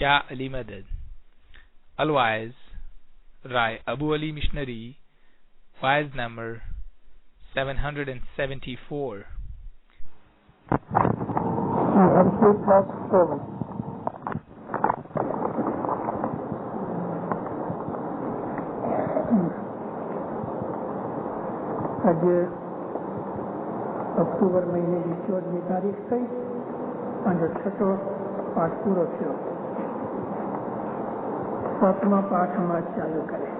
Ya Ali Madad. Otherwise, Rai Abu Ali Missionary, wise number 774. آج اکتوبر مہینے کی 14 تاریخ سے چھٹو پاٹ پورو تھو. 7واں پاٹ ہم آج چالو کریں.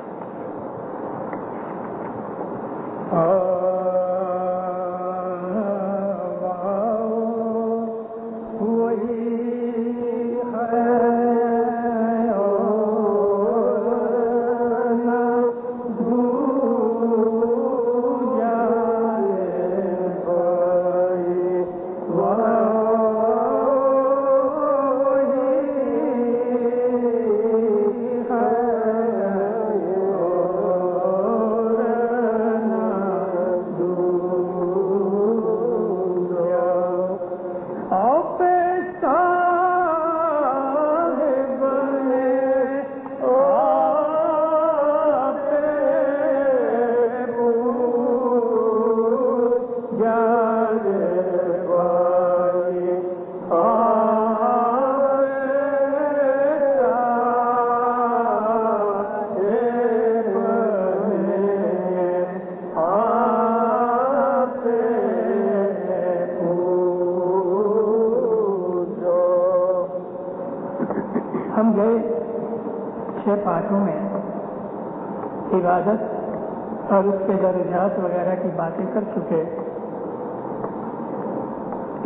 عبادت اور اس کے درجات وغیرہ کی باتیں کر چکے.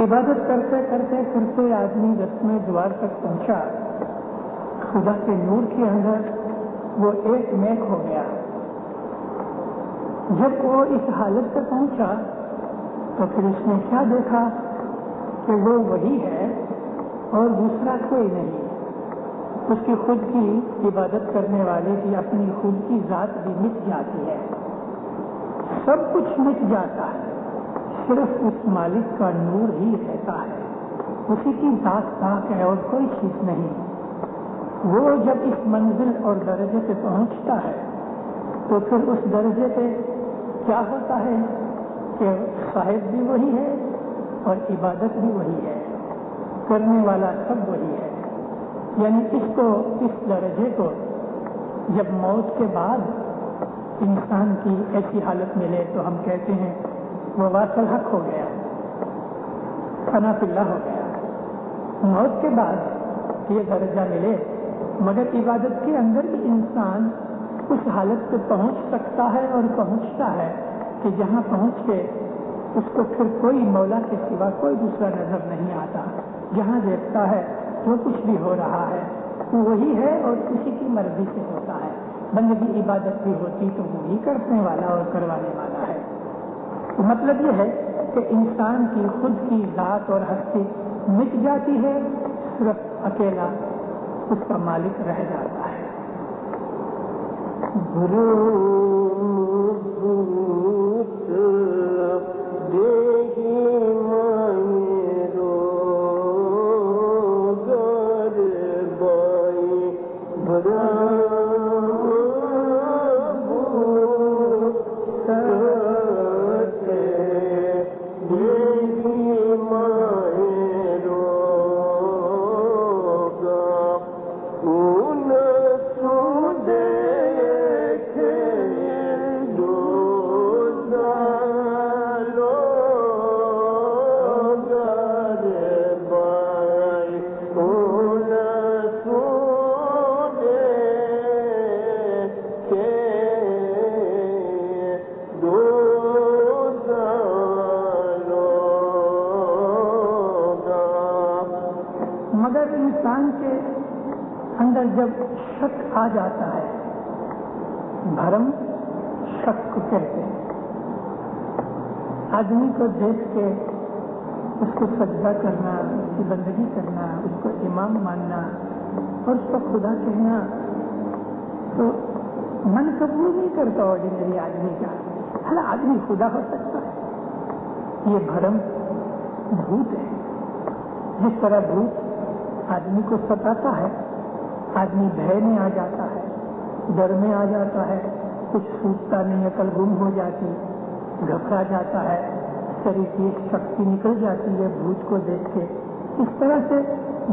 عبادت کرتے کرتے کرتے آدمی 10ویں دوار تک پہنچا. خدا کے نور کے اندر وہ ایک میک ہو گیا. جب وہ اس حالت تک پہنچا تو پھر اس نے کیا دیکھا کہ وہ وہی ہے اور دوسرا کوئی نہیں. اس کی خود کی عبادت کرنے والے کی اپنی خود کی ذات بھی مٹ جاتی ہے. سب کچھ مٹ جاتا ہے, صرف اس مالک کا نور ہی رہتا ہے. اسی کی ذات پاک ہے اور کوئی چیز نہیں. وہ جب اس منزل اور درجے پہ پہنچتا ہے تو پھر اس درجے پہ کیا ہوتا ہے کہ صاحب بھی وہی ہے اور عبادت بھی وہی ہے, کرنے والا سب وہی ہے. یعنی اس درجے کو جب موت کے بعد انسان کی ایسی حالت ملے تو ہم کہتے ہیں وہ واصل حق ہو گیا, فنا فی اللہ ہو گیا. موت کے بعد یہ درجہ ملے, مگر عبادت کے اندر بھی انسان اس حالت پہ پہنچ سکتا ہے اور پہنچتا ہے کہ جہاں پہنچ کے اس کو پھر کوئی مولا کے سوا کوئی دوسرا نظر نہیں آتا. جہاں دیکھتا ہے جو کچھ بھی ہو رہا ہے وہ وہی ہے اور اسی کی مرضی سے ہوتا ہے. بندگی عبادت بھی ہوتی تو وہی کرنے والا اور کروانے والا ہے. تو مطلب یہ ہے کہ انسان کی خود کی ذات اور ہستی مٹ جاتی ہے, صرف اکیلا اس کا مالک رہ جاتا ہے. جب شک آ جاتا ہے, بھرم شک کو کہتے ہیں. آدمی کو دیکھ کے اس کو سجدہ کرنا, اس کی بندگی کرنا, اس کو امام ماننا اور اس کو خدا کہنا تو من قبول نہیں کرتا آرڈینری آدمی کا. ہر آدمی خدا ہو سکتا ہے. یہ بھرم بھوت ہے. جس طرح بھوت آدمی کو ستاتا ہے، آدمی بھے میں آ جاتا ہے، ڈر میں آ جاتا ہے، کچھ سوچتا نہیں، عقل گم ہو جاتی، گھبرا جاتا ہے، شریر کی ایک شکتی نکل جاتی ہے بھوت کو دیکھ کے۔ اس طرح سے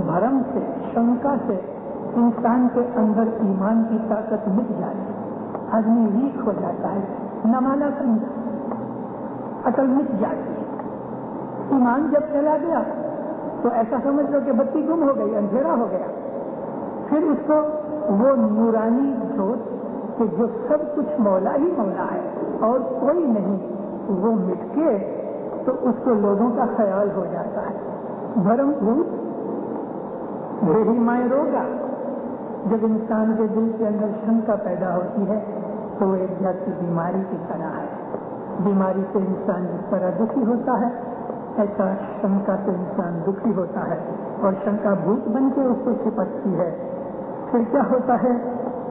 بھرم سے، شنکا سے انسان کے اندر ایمان کی طاقت مٹ جاتی ہے، آدمی ویک ہو جاتا ہے، نمانا سمجھا، عقل مٹ جاتی ہے۔ ایمان جب چلا گیا تو ایسا سمجھ لو کہ بتی گم ہو گئی، اندھیرا ہو گیا۔ پھر اس کو وہ نورانی جوت کہ جو سب کچھ مولا ہی مولا ہے اور کوئی نہیں، وہ مٹ کے تو اس کو لوگوں کا خیال ہو جاتا ہے۔ بھرم بھوت بھیڑی مائیں روگا، جب انسان کے دل کے اندر شنکا پیدا ہوتی ہے تو وہ ایک جات کی بیماری کی طرح ہے۔ بیماری سے انسان جس طرح دکھی ہوتا ہے ایسا شنکا سے انسان دکھی ہوتا ہے، اور شنکا بھوت بن کے اس کو چپکتی ہے۔ پھر کیا ہوتا ہے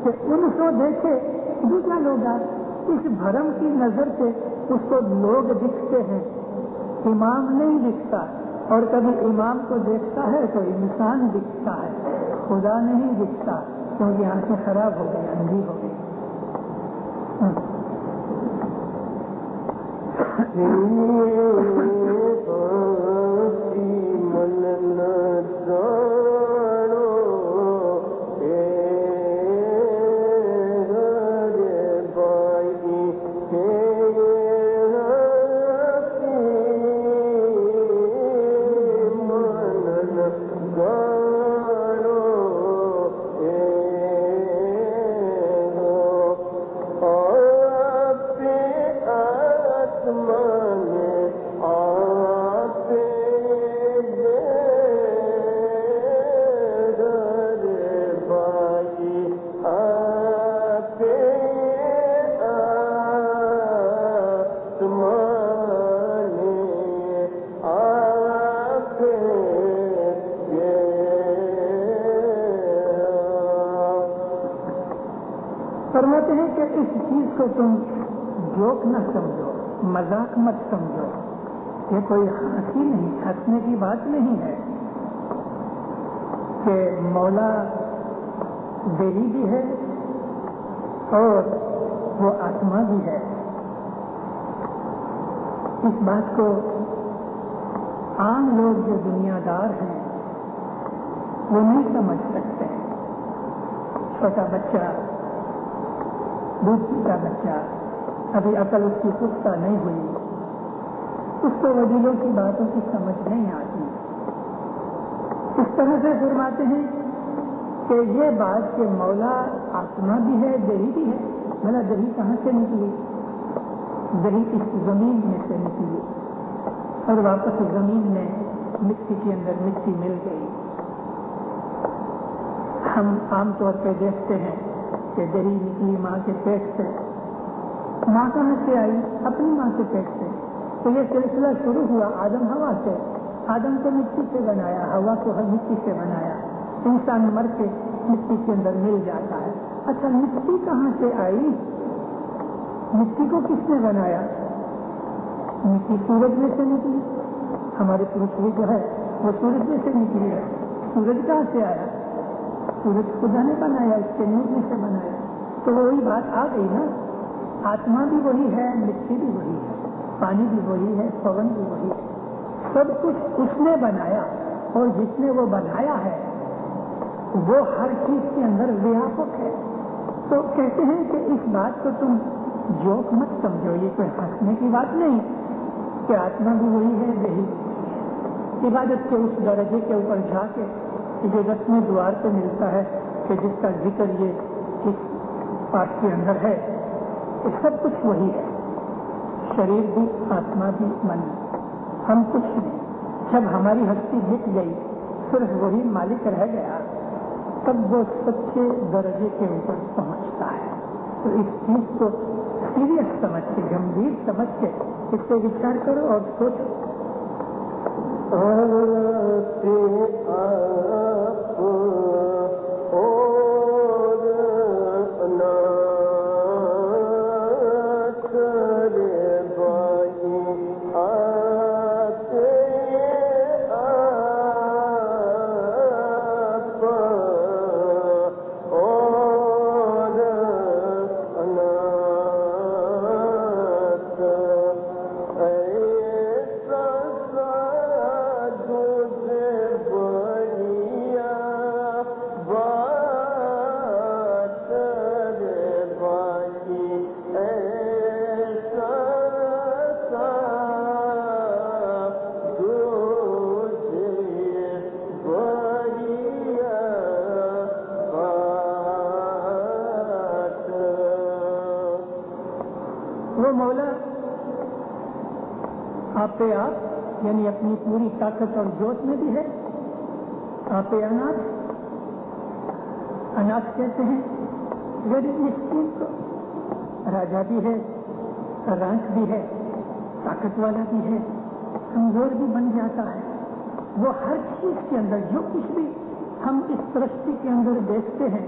کہ ان کو دیکھے دوسرا لوگ اس بھرم کی نظر سے اس کو لوگ دکھتے ہیں، امام نہیں دکھتا، اور کبھی امام کو دیکھتا ہے تو انسان دکھتا ہے، خدا نہیں دکھتا، کیونکہ آنکھیں خراب ہو گئی، اندھی ہو گئی۔ فرماتے ہیں کہ اس چیز کو تم جوک نہ سمجھو، مذاق مت سمجھو، یہ کوئی ہنسی نہیں، ہنسنے کی بات نہیں ہے کہ مولا دیہی بھی ہے اور وہ آتما بھی ہے۔ اس بات کو عام لوگ جو دنیا دار ہیں وہ نہیں سمجھ سکتے۔ چھوٹا بچہ، دودھ پیتا بچہ، ابھی عقل اس کی پختہ نہیں ہوئی، اس کو وڈیروں کی باتوں کی سمجھ نہیں آتی۔ اس طرح سے فرماتے ہیں کہ یہ بات کہ مولا آتما بھی ہے، دہی بھی ہے، بھلا دہی کہاں سے نکلی؟ دہی اس زمین میں سے نکلی اور واپس زمین میں مٹی کے اندر مٹی مل گئی۔ ہم عام طور پہ دیکھتے ہیں کہ دہی نکلی ماں کے پیٹ سے، ماں کہاں سے آئی؟ اپنی ماں کے پیٹ سے۔ تو یہ سلسلہ شروع ہوا آدم ہوا سے، آدم کو مٹی سے بنایا، ہوا کو مٹی سے بنایا، انسان مر کے مٹی کے اندر مل جاتا ہے۔ اچھا مٹی کہاں سے آئی؟ مٹی کو کس نے بنایا؟ مٹی سورج میں سے نکلی، ہمارے پرتھوی جو ہے وہ سورج میں سے نکلی ہے۔ سورج کہاں سے آیا؟ سورج خدا نے بنایا، اس کے نور میں سے بنایا۔ تو وہی بات آ گئی نا، آتما بھی وہی ہے، مٹی بھی وہی ہے، پانی بھی وہی ہے، پون بھی وہی ہے، سب کچھ اس نے بنایا، اور جس نے وہ بنایا ہے وہ ہر چیز کے اندر ویاپک ہے۔ تو کہتے ہیں کہ اس بات کو تم جوک مت سمجھو، یہ کوئی ہنسنے کی بات نہیں کہ آتما بھی وہی ہے، وہی عبادت کے اس درجے کے اوپر جا کے جو 10ویں دوار پہ ملتا ہے کہ جس کا ذکر یہ اس پاٹ کے اندر ہے، یہ سب کچھ وہی ہے، شریر بھی، آتما بھی، من بھی، ہم کچھ نہیں۔ جب ہماری ہستی مٹ گئی، صرف وہی مالک رہ گیا، تب وہ سچے درجے کے اوپر پہنچتا ہے۔ تو اس چیز کو سیریس سمجھ کے، گمبھیر سمجھ کے اس پہ وچار کرو اور سوچو۔ وہ مولا آپ پہ آپ یعنی اپنی پوری طاقت اور جوش میں بھی ہے. آپ اناث کہتے ہیں غریب مسکین کو. راجا بھی ہے, رانچ بھی ہے, طاقت والا بھی ہے, کمزور بھی بن جاتا ہے. وہ ہر چیز کے اندر جو کچھ بھی ہم اس سرشٹی کے اندر دیکھتے ہیں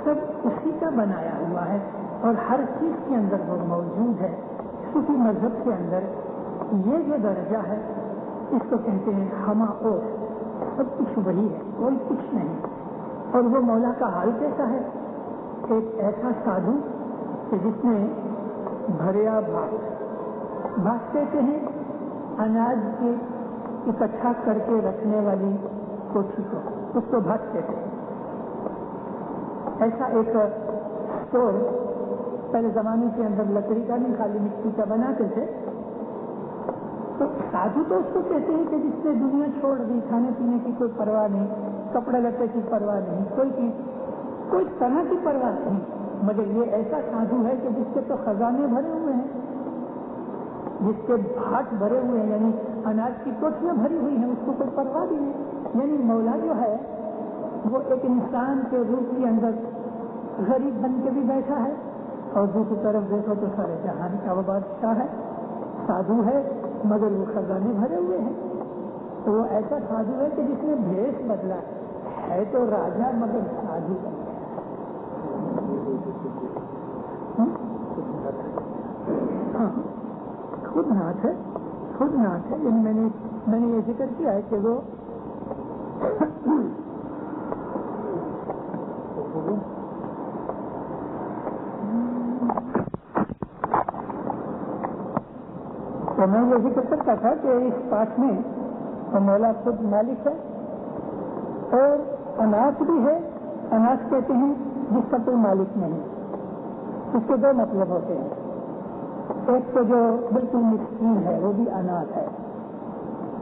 سب اسی کا بنایا ہوا ہے اور ہر چیز کے اندر وہ موجود ہے. صوفی مذہب کے اندر یہ جو درجہ ہے اس کو کہتے ہیں ہما اوش. سب کچھ وہی ہے, کوئی کچھ نہیں. اور وہ مولا کا حال کیسا ہے؟ ایک ایسا سادھو کہ جس نے بھریا بھاٹ کہتے ہیں اناج کے اکٹھا کر کے رکھنے والی کوٹھی کو, اس کو بھاٹ کہتے ہیں. ایسا ایک اسٹور پہلے زمانے کے اندر لکڑی کا نہیں خالی مٹی کا بناتے تھے. تو سادھو تو اس کو کہتے ہیں کہ جس نے دنیا چھوڑ دی, کھانے پینے کی کوئی پرواہ نہیں, کپڑے لتے کی پرواہ نہیں, کوئی طرح کی پرواہ نہیں. مگر یہ ایسا سادھو ہے کہ جس کے تو خزانے بھرے ہوئے ہیں, جس کے بھاٹ بھرے ہوئے ہیں, یعنی اناج کی کوٹھیاں بھری ہوئی ہیں, اس کو کوئی پرواہ بھی نہیں. یعنی مولا جو ہے وہ ایک انسان کے روپ کے اندر غریب بن کے بھی بیٹھا ہے اور دوسری طرف دیکھو تو سارے جہان کا وہ بادشاہ ہے. سادھو ہے مگر وہ خزانے بھرے ہوئے ہیں. تو وہ ایسا سادھو ہے کہ جس نے بھیس بدلا ہے تو راجا مگر سادھو بن گیا. خود ناتھ ہے. یعنی میں نے یہ ذکر کیا ہے کہ وہ تو میں یہ ذکر کرتا تھا کہ اس پاٹ میں مولا خود مالک ہے اور اناث بھی ہے. اناث کہتے ہیں جس کا کوئی مالک نہیں. اس کے دو مطلب ہوتے ہیں. ایک تو جو بالکل مسکین ہے وہ بھی اناث ہے,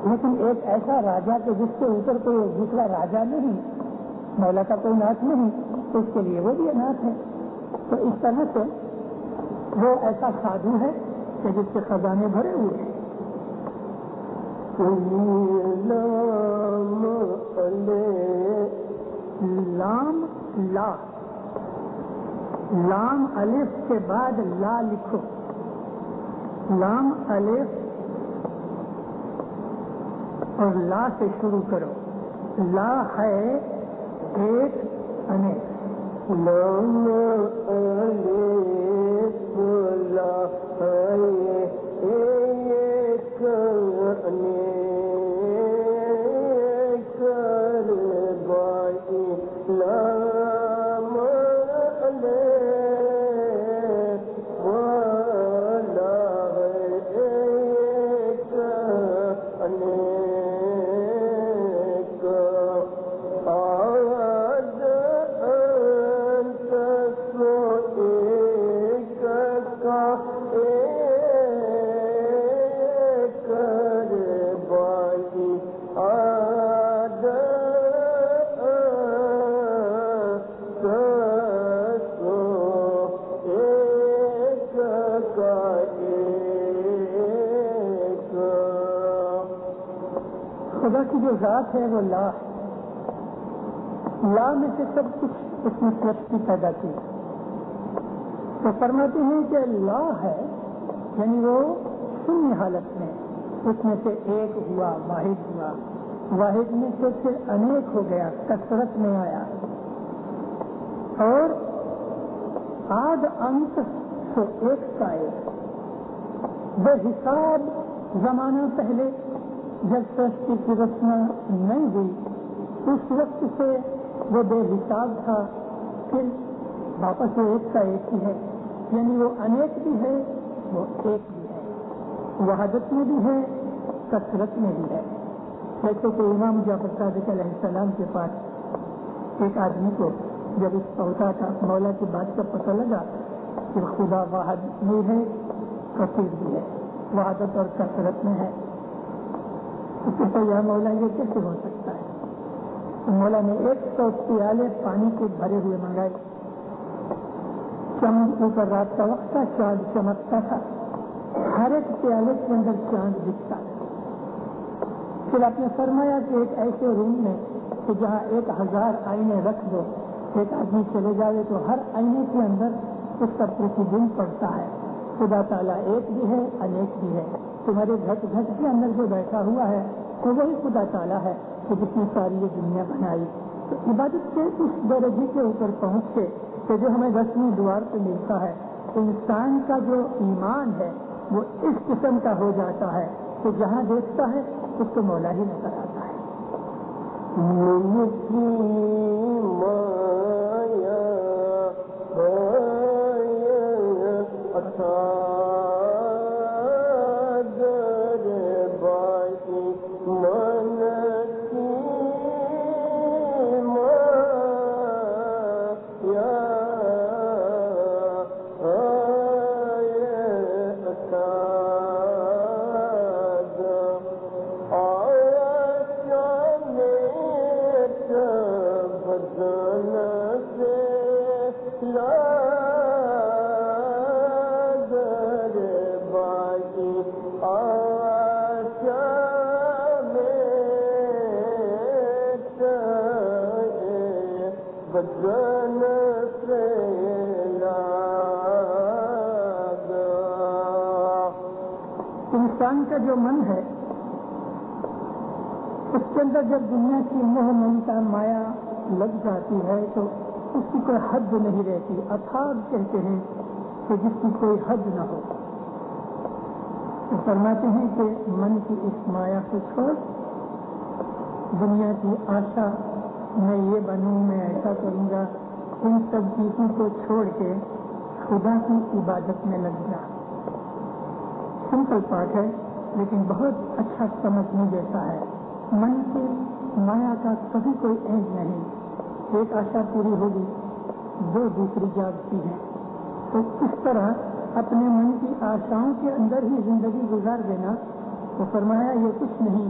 لیکن ایک ایسا راجا کہ جس کے اوپر کوئی دوسرا راجا نہیں, مولا کا کوئی ناث نہیں, تو اس کے لیے وہ بھی اناث ہے. تو اس طرح سے وہ ایسا سادھو ہے کہ جس کے خزانے بھرے ہوئے ہیں. لام الف کے بعد لا لکھو. لام الف اور لا سے شروع کرو. لا ہے ایک انیک. لام الف لا ہے ایک انیک بائی. لام خدا کی جو ذات ہے وہ لا ہے. لا میں سے سب کچھ اس نے سرشٹی پیدا کی. تو فرماتے ہیں کہ لا ہے یعنی وہ شونیہ حالت میں, اس میں سے ایک ہوا, واحد ہوا, واحد میں سے پھر انیک ہو گیا, کثرت میں آیا. اور آد انت سے ایک کا ایک بے حساب زمانہ پہلے جب سرشٹی کی رچنا نہیں ہوئی اس وقت سے وہ بے حساب تھا, پھر واپس وہ ایک کا ایک ہی ہے. یعنی وہ انیک بھی ہے, وہ ایک بھی ہے, وحدت میں بھی ہے, کثرت میں بھی ہے. جیسے کہ امام جعفر صادق علیہ السلام کے پاس ایک آدمی کو جب اس پہنچا تھا مولا کی بات کا پتہ لگا کہ خدا واحد میں ہے, کثیر بھی ہے, وحدت اور کثرت میں ہے. اس کے تو یا مولا یہ کیسے ہو سکتا ہے؟ تو مولا نے 100 پیالے پانی کے بھرے ہوئے منگائے. چمن اوپر رات کا وقت تھا, چاند چمکتا تھا, ہر ایک پیالے کے اندر چاند دکھتا ہے. پھر آپ نے فرمایا کہ ایک ایسے روم میں کہ جہاں 1000 آئینے رکھ دو، ایک آدمی چلے جائے تو ہر آئینے کے اندر اس کا پرتیبمب پڑتا ہے. خدا تعالیٰ ایک بھی ہے، انیک بھی ہے. تمہارے گھٹ گھٹ کے اندر جو بیٹھا ہوا ہے تو وہی خدا تعالیٰ ہے کہ جس نے ساری یہ دنیا بنائی. تو عبادت کے اس درجے کے اوپر پہنچ کے کہ جو ہمیں 10ویں دوار پہ ملتا ہے، انسان کا جو ایمان ہے وہ اس قسم کا ہو جاتا ہے کہ جہاں دیکھتا ہے اس کو مولا ہی نظر آتا ہے. انسان کا جو من ہے اس کے اندر جب دنیا کی موہ ممتا مایا لگ جاتی ہے تو اس کی کوئی حد نہیں رہتی. اتھاگ کہتے ہیں کہ جس کی کوئی حد نہ ہو. تو فرماتے ہیں کہ من کی اس مایا کو چھوڑ، دنیا کی آشا میں یہ بنوں، میں ایسا کروں گا، ان سب چیزوں کو چھوڑ کے خدا کی عبادت میں لگ جا. سمپل پارٹ ہے لیکن بہت اچھا سمجھنے جیسا ہے. من کی مایا کا کبھی کوئی اینڈ نہیں. ایک آشا پوری ہوگی، دو دوسری جاگتی ہیں. تو اس طرح اپنے من کی آشاؤں کے اندر ہی زندگی گزار دینا. تو فرمایا یہ کچھ نہیں،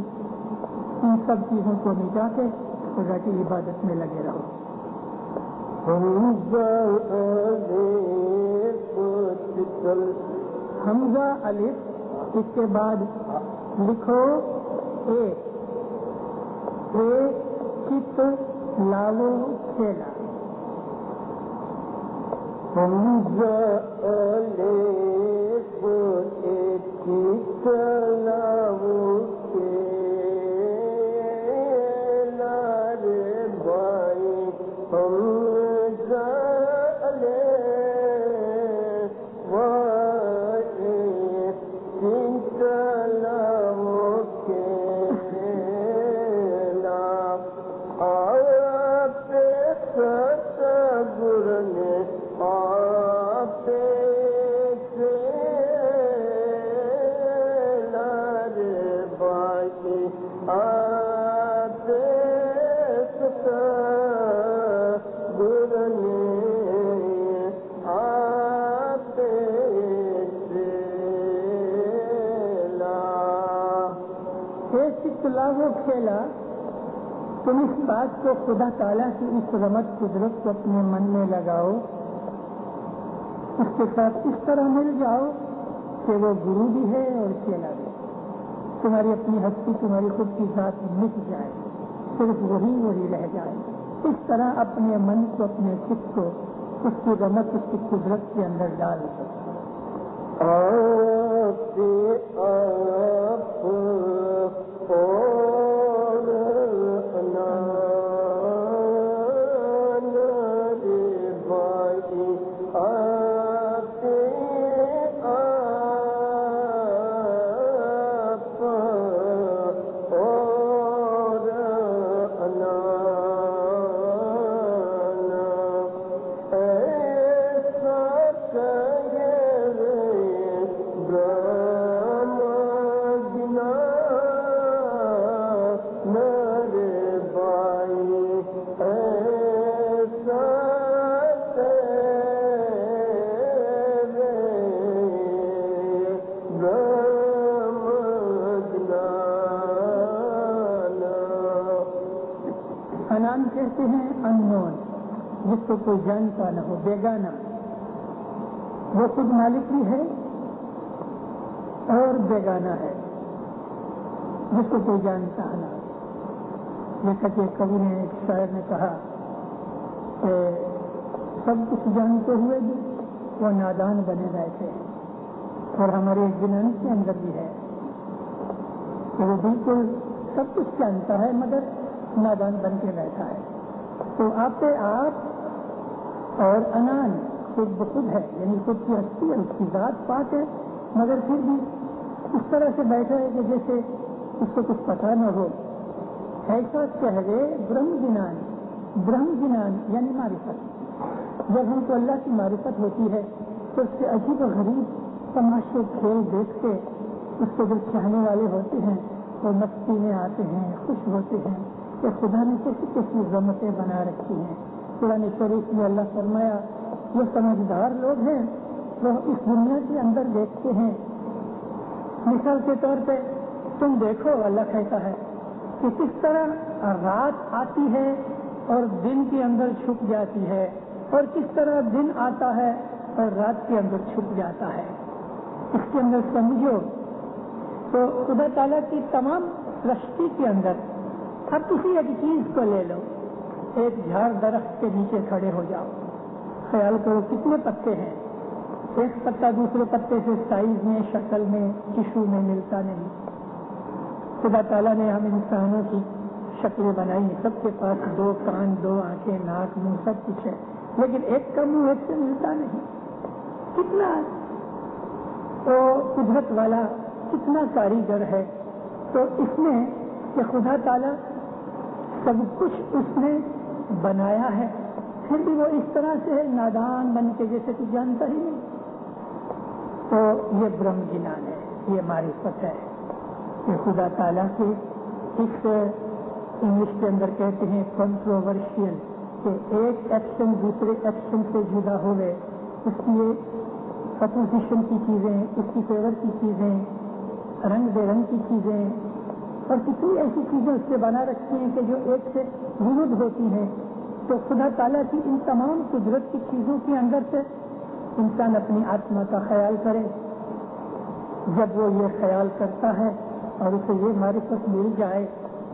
ان سب چیزوں کو مٹا کے خدا کی عبادت میں لگے رہو. حمزہ الف، اس کے بعد لکھو اے چت لاو کھیلا. حمزہ الف اے چت لاو کھیلا رے بھائی. حمزہ کھیلا. تم اس بات کو خدا تعالیٰ کی اس رحمت قدرت کو اپنے من میں لگاؤ، اس کے ساتھ اس طرح مل جاؤ کہ وہ گرو بھی ہے اور چیلا بھی. تمہاری اپنی ہستی، تمہاری خود کی ذات مٹ جائے، صرف وہی رہ جائے. اس طرح اپنے من کو، اپنے خود کو اس کی رحمت، اس کی قدرت کے اندر ڈال دو. کہتے ہیں انون، جس کو کوئی جانتا نہ ہو، بیگانہ. وہ خود مالک بھی ہے اور بیگانہ ہے جس کو کوئی جانتا نہ. جیسا کہ کبھی نے ایک شاعر نے کہا کہ سب کچھ جانتے ہوئے بھی وہ نادان بنے بیٹھے ہیں. اور ہمارے جنان کے اندر بھی ہے کہ وہ بالکل سب کچھ جانتا ہے مگر نادان بن کے بیٹھا ہے. تو آپ اور انان خود بخود ہے، یعنی خود کی ہستی ہے، اس کی ذات پاک ہے، مگر پھر بھی اس طرح سے بیٹھا ہے کہ جیسے اس کو کچھ پتہ نہ ہو. ایسا کہے برہم جنان یعنی معرفت. جب ہم کو اللہ کی معرفت ہوتی ہے تو اس کے عجیب و غریب تماشے کھیل دیکھ کے اس کو جو چاہنے والے ہوتے ہیں وہ مستی میں آتے ہیں، خوش ہوتے ہیں کہ خدا نے کیسی کیسی رحمتیں بنا رکھی ہیں. قرآن شریف میں اللہ فرمایا وہ سمجھدار لوگ ہیں وہ اس دنیا کے اندر دیکھتے ہیں. مثال کے طور پہ تم دیکھو، اللہ کہتا ہے کہ کس طرح رات آتی ہے اور دن کے اندر چھپ جاتی ہے، اور کس طرح دن آتا ہے اور رات کے اندر چھپ جاتا ہے. اس کے اندر سمجھو تو خدا تعالیٰ کی تمام سرشٹی کے اندر اب کسی ایک چیز کو لے لو، ایک جھاڑ درخت کے نیچے کھڑے ہو جاؤ، خیال کرو کتنے پتے ہیں. ایک پتا دوسرے پتے سے سائز میں، شکل میں، ٹشو میں ملتا نہیں. خدا تعالیٰ نے ہم انسانوں کی شکلیں بنائی، سب کے پاس 2 کان، 2 آنکھیں، ناک، منہ سب کچھ ہے، لیکن ایک کا منہ ایک سے ملتا نہیں. کتنا تو قدرت والا، کتنا کاریگر ہے. تو اس میں کہ خدا تعالیٰ سب کچھ اس نے بنایا ہے، پھر بھی وہ اس طرح سے نادان بن کے جیسے کچھ جانتا ہی نہیں. تو یہ برہم جنان ہے، یہ معرفت ہے کہ خدا تعالیٰ کے اس انگلش کے اندر کہتے ہیں کنٹروورشیل، کہ ایک ایکشن دوسرے ایکشن سے جدا ہو گئے. اس کی اپوزیشن کی چیزیں، اس کی فیور کی چیزیں، رنگ بے رنگ کی چیزیں، اور کتنی ایسی چیزیں اس سے بنا رکھی ہیں کہ جو ایک سے ورد ہوتی ہیں. تو خدا تعالیٰ کی ان تمام قدرت کی چیزوں کے اندر سے انسان اپنی آتما کا خیال کرے. جب وہ یہ خیال کرتا ہے اور اسے یہ معرفت مل جائے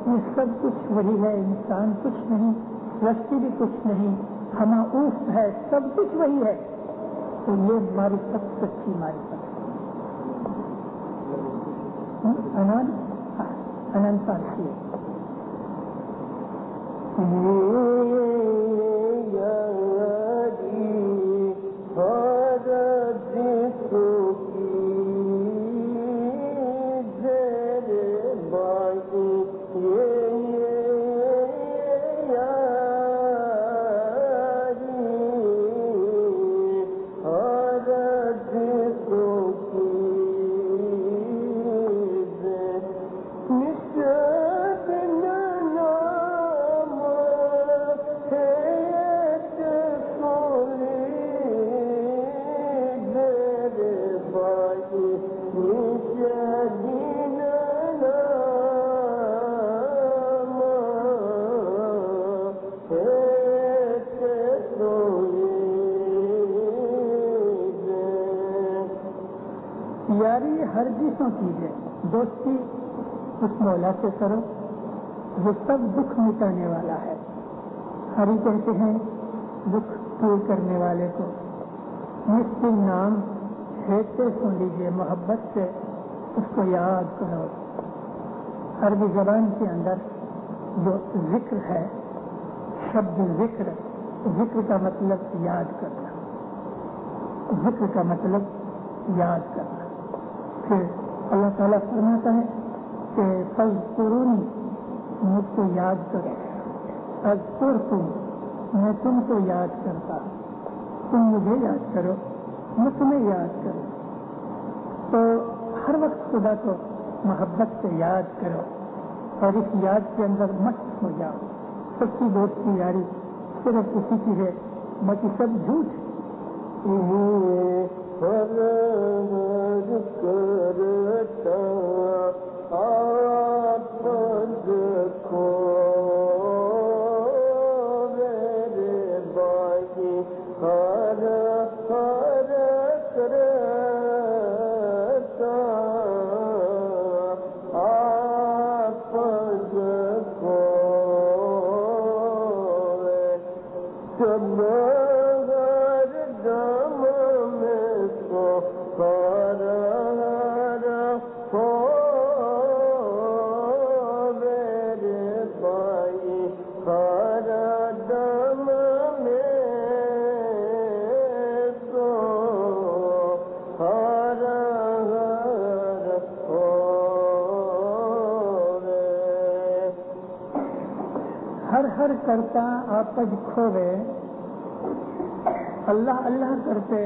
یہ سب کچھ وہی ہے، انسان کچھ نہیں، سرشٹی بھی کچھ نہیں، ہما اوف ہے، سب کچھ وہی ہے. تو یہ معرفت سچی معرفت ہے. انان فارسی ہرگزوں کیجیے. دوستی اس مولا سے کرو جو سب دکھ مٹانے والا ہے. ہری کہتے ہیں دکھ دور کرنے والے کو. مسکن نام ہیتے سن لیجیے، محبت سے اس کو یاد کرو. عربی زبان کے اندر جو ذکر ہے، شبد ذکر، ذکر کا مطلب یاد کرنا، ذکر کا مطلب یاد کرنا. پھر اللہ تعالیٰ فرماتا ہے کہ فاذکرونی، مجھ کو یاد کرو، اذکرکم، میں تم کو یاد کرتا، تم مجھے یاد کرو، میں تمہیں یاد کروں. تو ہر وقت خدا کو محبت سے یاد کرو اور اس یاد کے اندر مست ہو جاؤ. سچی دوستی یاری صرف اسی کی ہے، باقی سب جھوٹ. کرتا آپ کو میرے بائی ہر کرتا ہر کرتا آپج کھوے، اللہ اللہ کرتے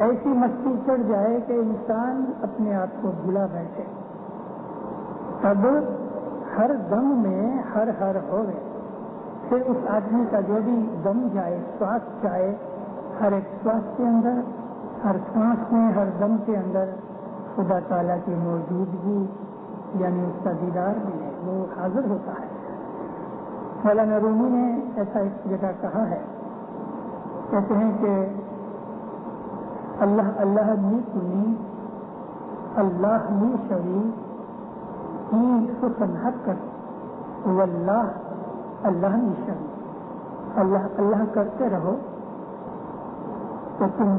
ایسی مستی چڑھ جائے کہ انسان اپنے آپ کو بھلا بیٹھے، تب ہر دم میں ہر ہوئے، پھر اس آدمی کا جو بھی دم جائے، سواس جائے، ہر ایک سواس کے اندر، ہر سانس میں، ہر دم کے اندر خدا تعالیٰ کی موجودگی یعنی اس کا دیدار بھی ہے، وہ حاضر ہوتا ہے۔ مولانا رومی نے ایسا ایک جگہ کہا ہے، کہتے ہیں کہ اللہ اللہ نی کنی اللہ نی شری این سخن حقت واللہ اللہ نی شری، اللہ اللہ کرتے رہو تو تم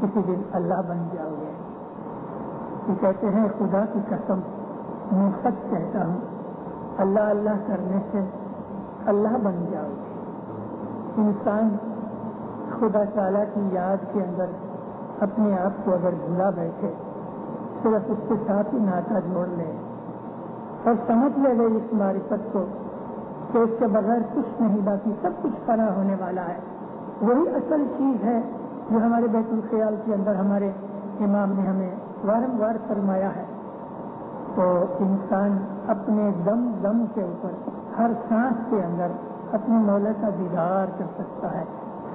کسی دن اللہ بن جاؤ گے۔ یہ کہتے ہیں خدا کی قسم میں سچ کہتا ہوں، اللہ اللہ کرنے سے اللہ بن جاؤ گے۔ انسان خدا تعالیٰ کی یاد کے اندر اپنے آپ کو اگر بھلا بیٹھے، صرف اس کے ساتھ ہی ناطہ جوڑ لے اور سمجھ لے گئے اس معرفت کو کہ اس کے بغیر کچھ نہیں، باقی سب کچھ فنا ہونے والا ہے، وہی اصل چیز ہے جو ہمارے بیت الخیال کے اندر ہمارے امام نے ہمیں وارموار فرمایا ہے، تو انسان اپنے دم دم کے اوپر ہر سانس کے اندر اپنے مولا کا دیدار کر سکتا ہے،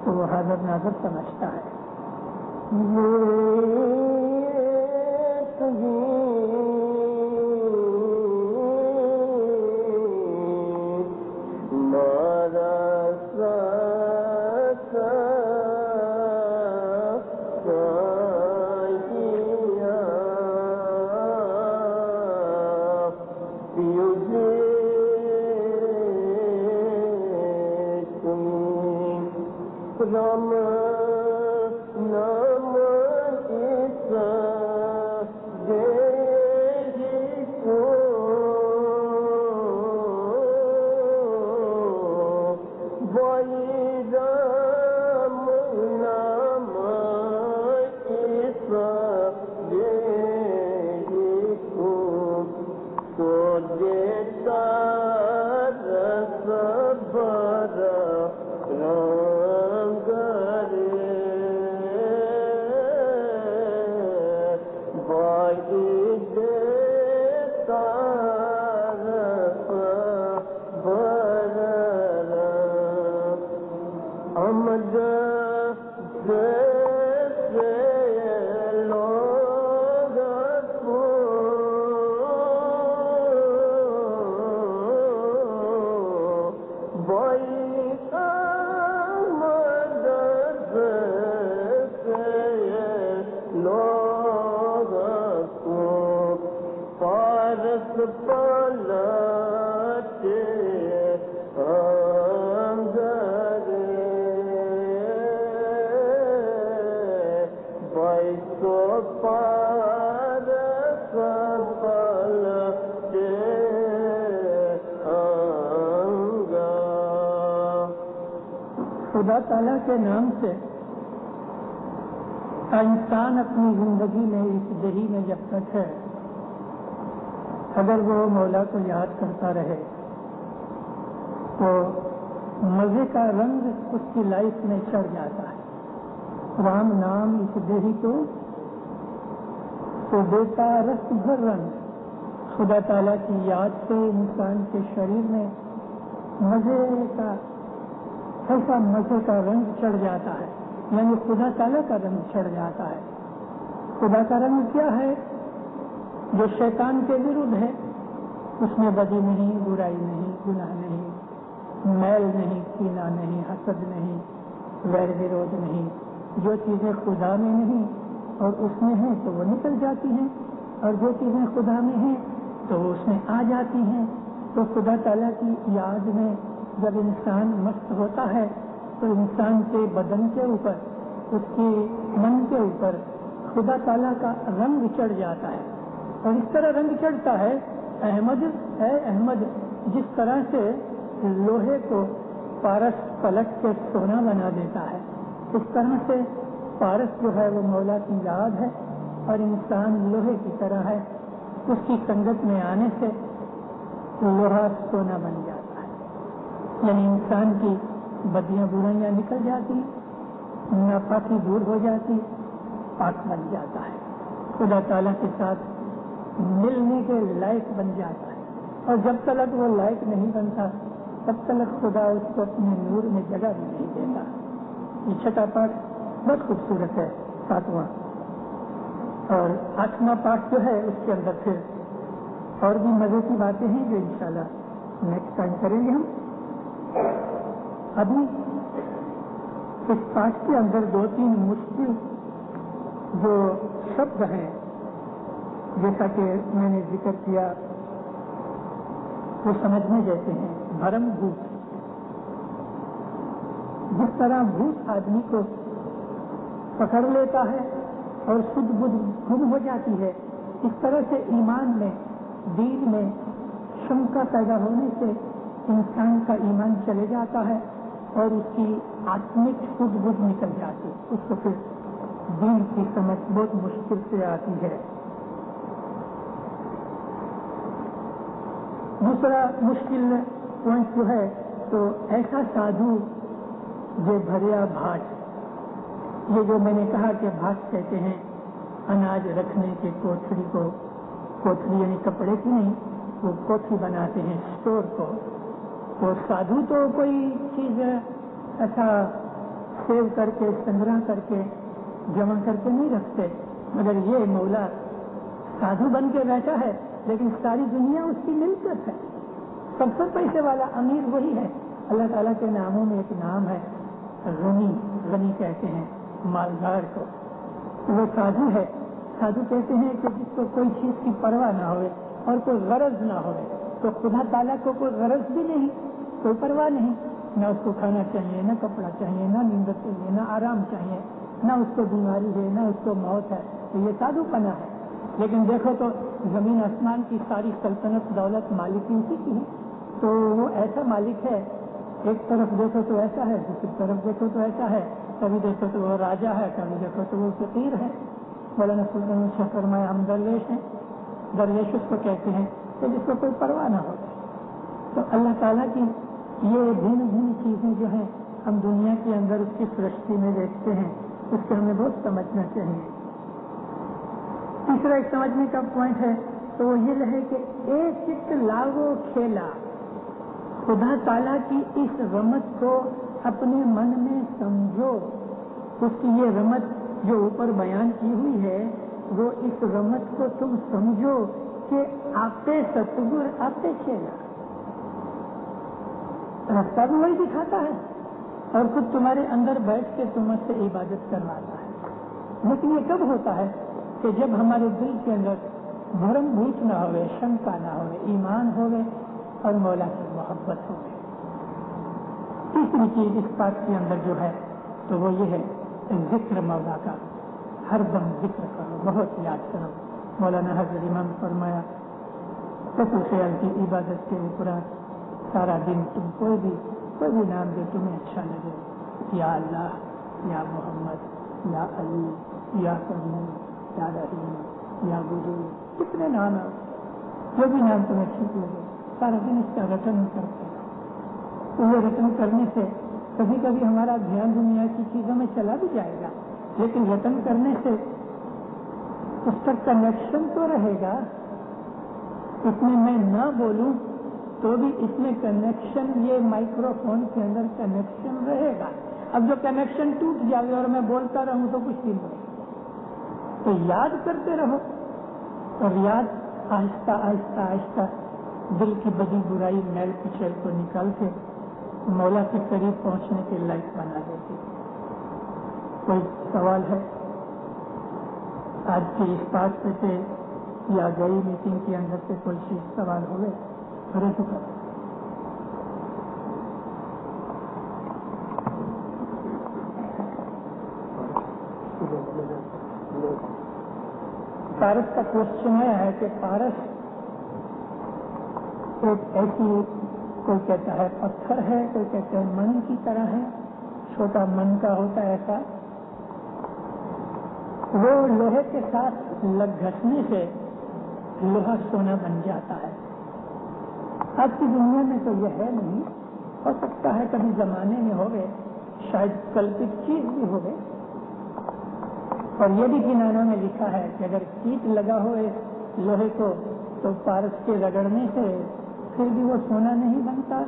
تو وہ حاضر ناظر سمجھتا ہے۔ خدا تعالیٰ کے نام سے انسان اپنی زندگی میں اس دہی میں جب تک ہے، اگر وہ مولا کو یاد کرتا رہے تو مزے کا رنگ اس کی لائف میں چڑھ جاتا ہے۔ رام نام اس دہی کو تو دیتا رس بھر رنگ، خدا تعالیٰ کی یاد سے انسان کے شریر میں مزے کا ایسا مزے کا رنگ چڑھ جاتا ہے، یعنی خدا تعالیٰ کا رنگ چڑھ جاتا ہے۔ خدا کا رنگ کیا ہے؟ جو شیطان کے ورد ہے، اس میں بدی نہیں، برائی نہیں، گناہ نہیں، میل نہیں، کینہ نہیں، حسد نہیں، ویر ورود نہیں۔ جو چیزیں خدا میں نہیں اور اس میں ہیں تو وہ نکل جاتی ہیں، اور جو چیزیں خدا میں ہیں تو وہ اس میں آ جاتی ہیں۔ تو خدا تعالیٰ کی یاد میں جب انسان مست ہوتا ہے تو انسان کے بدن کے اوپر، اس کے من کے اوپر خدا تعالیٰ کا رنگ چڑھ جاتا ہے، اور اس طرح رنگ چڑھتا ہے احمد اے احمد، جس طرح سے لوہے کو پارس پلٹ کے سونا بنا دیتا ہے، اس طرح سے پارس جو ہے وہ مولا کی یاد ہے، اور انسان لوہے کی طرح ہے، اس کی سنگت میں آنے سے لوہا سونا بن جاتا ہے، یعنی انسان کی بدیاں برائیاں نکل جاتی، ناپاکی دور ہو جاتی، پاک بن جاتا ہے، خدا تعالیٰ کے ساتھ ملنے کے لائق بن جاتا ہے، اور جب تک وہ لائق نہیں بنتا تب تک خدا اس کو اپنے نور میں جگہ بھی نہیں دیتا۔ یہ چھٹا پاٹ بہت خوبصورت ہے، 7واں، اور 8واں پاٹ جو ہے اس کے اندر پھر اور بھی مزے کی باتیں ہیں جو انشاءاللہ نیکسٹ ٹائم کریں گے ہم۔ ابھی اس پاٹ کے اندر 2-3 مشکل جو شبد ہیں، جیسا کہ میں نے ذکر کیا، وہ سمجھنے جیسے ہیں۔ بھرم بھوت، جس طرح بھوت آدمی کو پکڑ لیتا ہے اور سدھ بدھ گم ہو جاتی ہے، اس طرح سے ایمان میں، دین میں شنکا پیدا ہونے سے انسان کا ایمان چلے جاتا ہے اور اس کی آتمک سدھ بدھ نکل جاتی، اس کو پھر دین کی سمجھ بہت مشکل سے آتی ہے۔ دوسرا مشکل پوائنٹ جو ہے تو ایسا سادھو جو بھریا بھاٹ، یہ جو میں نے کہا کہ بھاٹ کہتے ہیں اناج رکھنے کے کوٹھڑی کو، کوٹھڑی یعنی کپڑے کی نہیں، وہ کوٹھی بناتے ہیں اسٹور کو، تو سادھو تو کوئی چیز ایسا سیو کر کے سنگرہ کر کے جمع کر کے نہیں رکھتے، مگر یہ مولا سادھو بن کے بیٹھا ہے لیکن ساری دنیا اس کی ملکت ہے، سب سے پیسے والا امیر وہی ہے۔ اللہ تعالیٰ کے ناموں میں ایک نام ہے غنی، غنی کہتے ہیں مالدار کو، وہ سادھو ہے۔ سادھو کہتے ہیں کہ جس کو کوئی چیز کی پرواہ نہ ہوئے اور کوئی غرض نہ ہوئے، تو خدا تعالیٰ کو کوئی غرض بھی نہیں، کوئی پرواہ نہیں، نہ اس کو کھانا چاہیے، نہ کپڑا چاہیے، نہ نیند چاہیے، نہ آرام چاہیے، نہ اس کو بیماری ہے، نہ اس کو موت ہے، تو یہ سادھو پنا ہے۔ لیکن دیکھو تو زمین آسمان کی ساری سلطنت دولت مالکی اسی کی ہے، تو وہ ایسا مالک ہے، ایک طرف دیکھو تو ایسا ہے، دوسری طرف دیکھو تو ایسا ہے، کبھی دیکھو تو وہ راجا ہے، کبھی دیکھو تو وہ فقیر ہے۔ مولانا سلطان شاہ فرمایا ہم درویش ہیں، درویش اس کو کہتے ہیں کہ جس کو کوئی پرواہ نہ ہو۔ تو اللہ تعالیٰ کی یہ بھن بھن چیزیں جو ہیں ہم دنیا کے اندر اس کی سرشتی میں دیکھتے ہیں، اس کو ہمیں بہت سمجھنا چاہیے۔ تیسرا ایک سمجھنے کا پوائنٹ ہے تو وہ یہ ہے کہ ایک چت لاگو کھیلا، خدا تعالیٰ کی اس رحمت کو اپنے من میں سمجھو، اس کی یہ رحمت جو اوپر بیان کی ہوئی ہے، وہ اس رحمت کو تم سمجھو کہ آپے ستگر آپے کھیلا، راستہ بھی وہی دکھاتا ہے اور خود تمہارے اندر بیٹھ کے تم سے عبادت کرواتا ہے۔ لیکن یہ کب ہوتا ہے کہ جب ہمارے دل کے اندر بھرم بھوت نہ ہوئے، شنکا نہ ہوئے، ایمان ہوئے اور مولا کی محبت ہوئے۔ تیسری چیز اس بات کے اندر جو ہے تو وہ یہ ہے ذکر مولا کا، ہر دم ذکر کرو، بہت یاد کرو۔ مولانا حضرت امام فرمایا فکر خیال کی عبادت کے اوپر سارا دن تم کوئی بھی نام جو تمہیں اچھا لگے، یا اللہ، یا محمد، یا علی، یا کریم، یا رحیم، یا گرو، کتنے نام ہیں، جو بھی نام تمہیں ٹھیک لگے، سارا دن اس کا رٹن کرتے ہیں۔ تو یہ رٹن کرنے سے کبھی کبھی ہمارا دھیان دنیا کی چیزوں میں چلا بھی جائے گا، لیکن رٹن کرنے سے اس کا کنیکشن تو رہے گا، اس میں میں نہ بولوں تو بھی اس میں کنیکشن، یہ مائکرو فون کے اندر کنیکشن رہے گا۔ اب جو کنیکشن ٹوٹ جائے اور میں بولتا رہوں تو کچھ نہیں ہوگا۔ تو یاد کرتے رہو، اور یاد آہستہ آہستہ آہستہ دل کی بدی برائی میل کچیل کو نکال کے مولا کے قریب پہنچنے کے لائق بنا دیتی۔ کوئی سوال ہے آج کی اس بات پہ سے یا گئی میٹنگ کے اندر سے کوئی چیز سوال ہوئے؟ پارس کا کوشچن ہے کہ پارس ایک ایسی، کوئی کہتا ہے پتھر ہے، کوئی کہتا ہے من کی طرح ہے، چھوٹا من کا ہوتا ہے ایسا، وہ لوہے کے ساتھ لگ گھسنے سے لوہا سونا بن جاتا ہے۔ آج کی دنیا میں تو یہ ہے نہیں، ہو سکتا ہے کبھی زمانے میں ہوگئے، شاید کلپت چیز بھی ہوگئے۔ اور یہ بھی کنانوں میں لکھا ہے کہ اگر کیٹ لگا ہوئے لوہے کو تو پارس کے رگڑنے سے پھر بھی وہ سونا نہیں بنتا،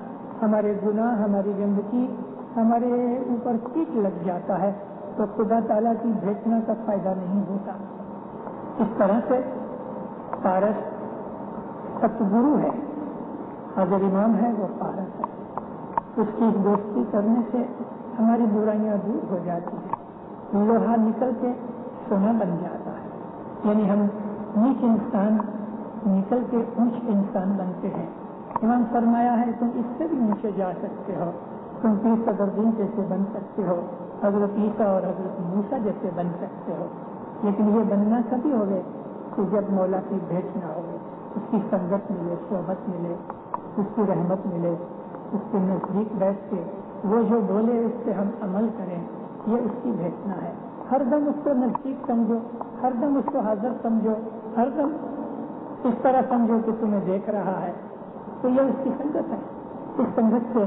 ہمارے گناہ، ہماری گندگی ہمارے اوپر کیٹ لگ جاتا ہے تو خدا تعالیٰ کی بھیٹنا کا فائدہ نہیں ہوتا۔ اس طرح سے پارس ستگرو ہے، حضرت امام ہے وہ پارس ہے، اس کی دوستی کرنے سے ہماری برائیاں دور ہو جاتی ہیں، لوہا نکل کے سونا بن جاتا ہے، یعنی ہم نیچ انسان نکل کے اونچ انسان بنتے ہیں۔ امام فرمایا ہے تم اس سے بھی نیچے جا سکتے ہو، تم پیر صدرالدین جیسے بن سکتے ہو، حضرت عیسیٰ اور حضرت موسیٰ جیسے بن سکتے ہو، لیکن یہ بننا کبھی ہوگے کہ جب مولا کی بھیٹ نہ ہوگی، اس کی سنگت ملے، صحبت ملے، اس کی رحمت ملے، اس کے نزدیک بیٹھ کے وہ جو بولے اس سے ہم عمل کریں، یہ اس کی بھیٹنا ہے۔ ہر دم اس کو نزدیک سمجھو، ہر دم اس کو حاضر سمجھو، ہر دم اس طرح سمجھو کہ تمہیں دیکھ رہا ہے، تو یہ اس کی سنگت ہے۔ اس سنگت سے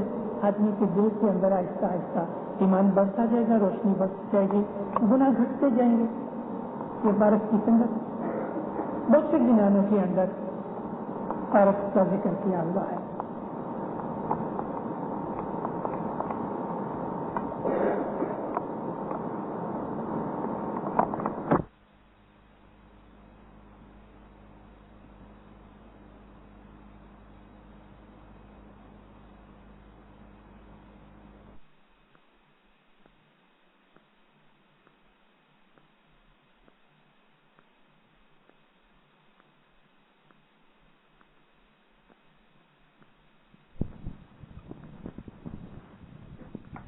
آدمی کے دل کے اندر آہستہ آہستہ ایمان بڑھتا جائے گا، روشنی بڑھتی جائے گی، گناہ گھٹتے جائیں گے۔ یہ پارس کی سنگت بہت سے گنانوں کے اندر پارس کا ذکر کیا ہوا ہے۔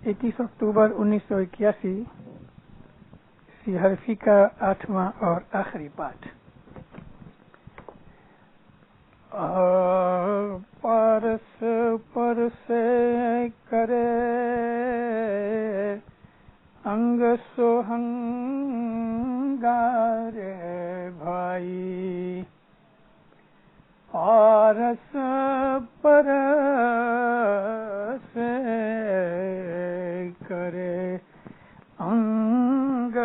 اکیس اکتوبر 1981 سی حرفی کا 8واں اور آخری پاٹ۔ پارس پر سے کرے انگ سوہنگار بھائی، پارس پر سے کرے انگ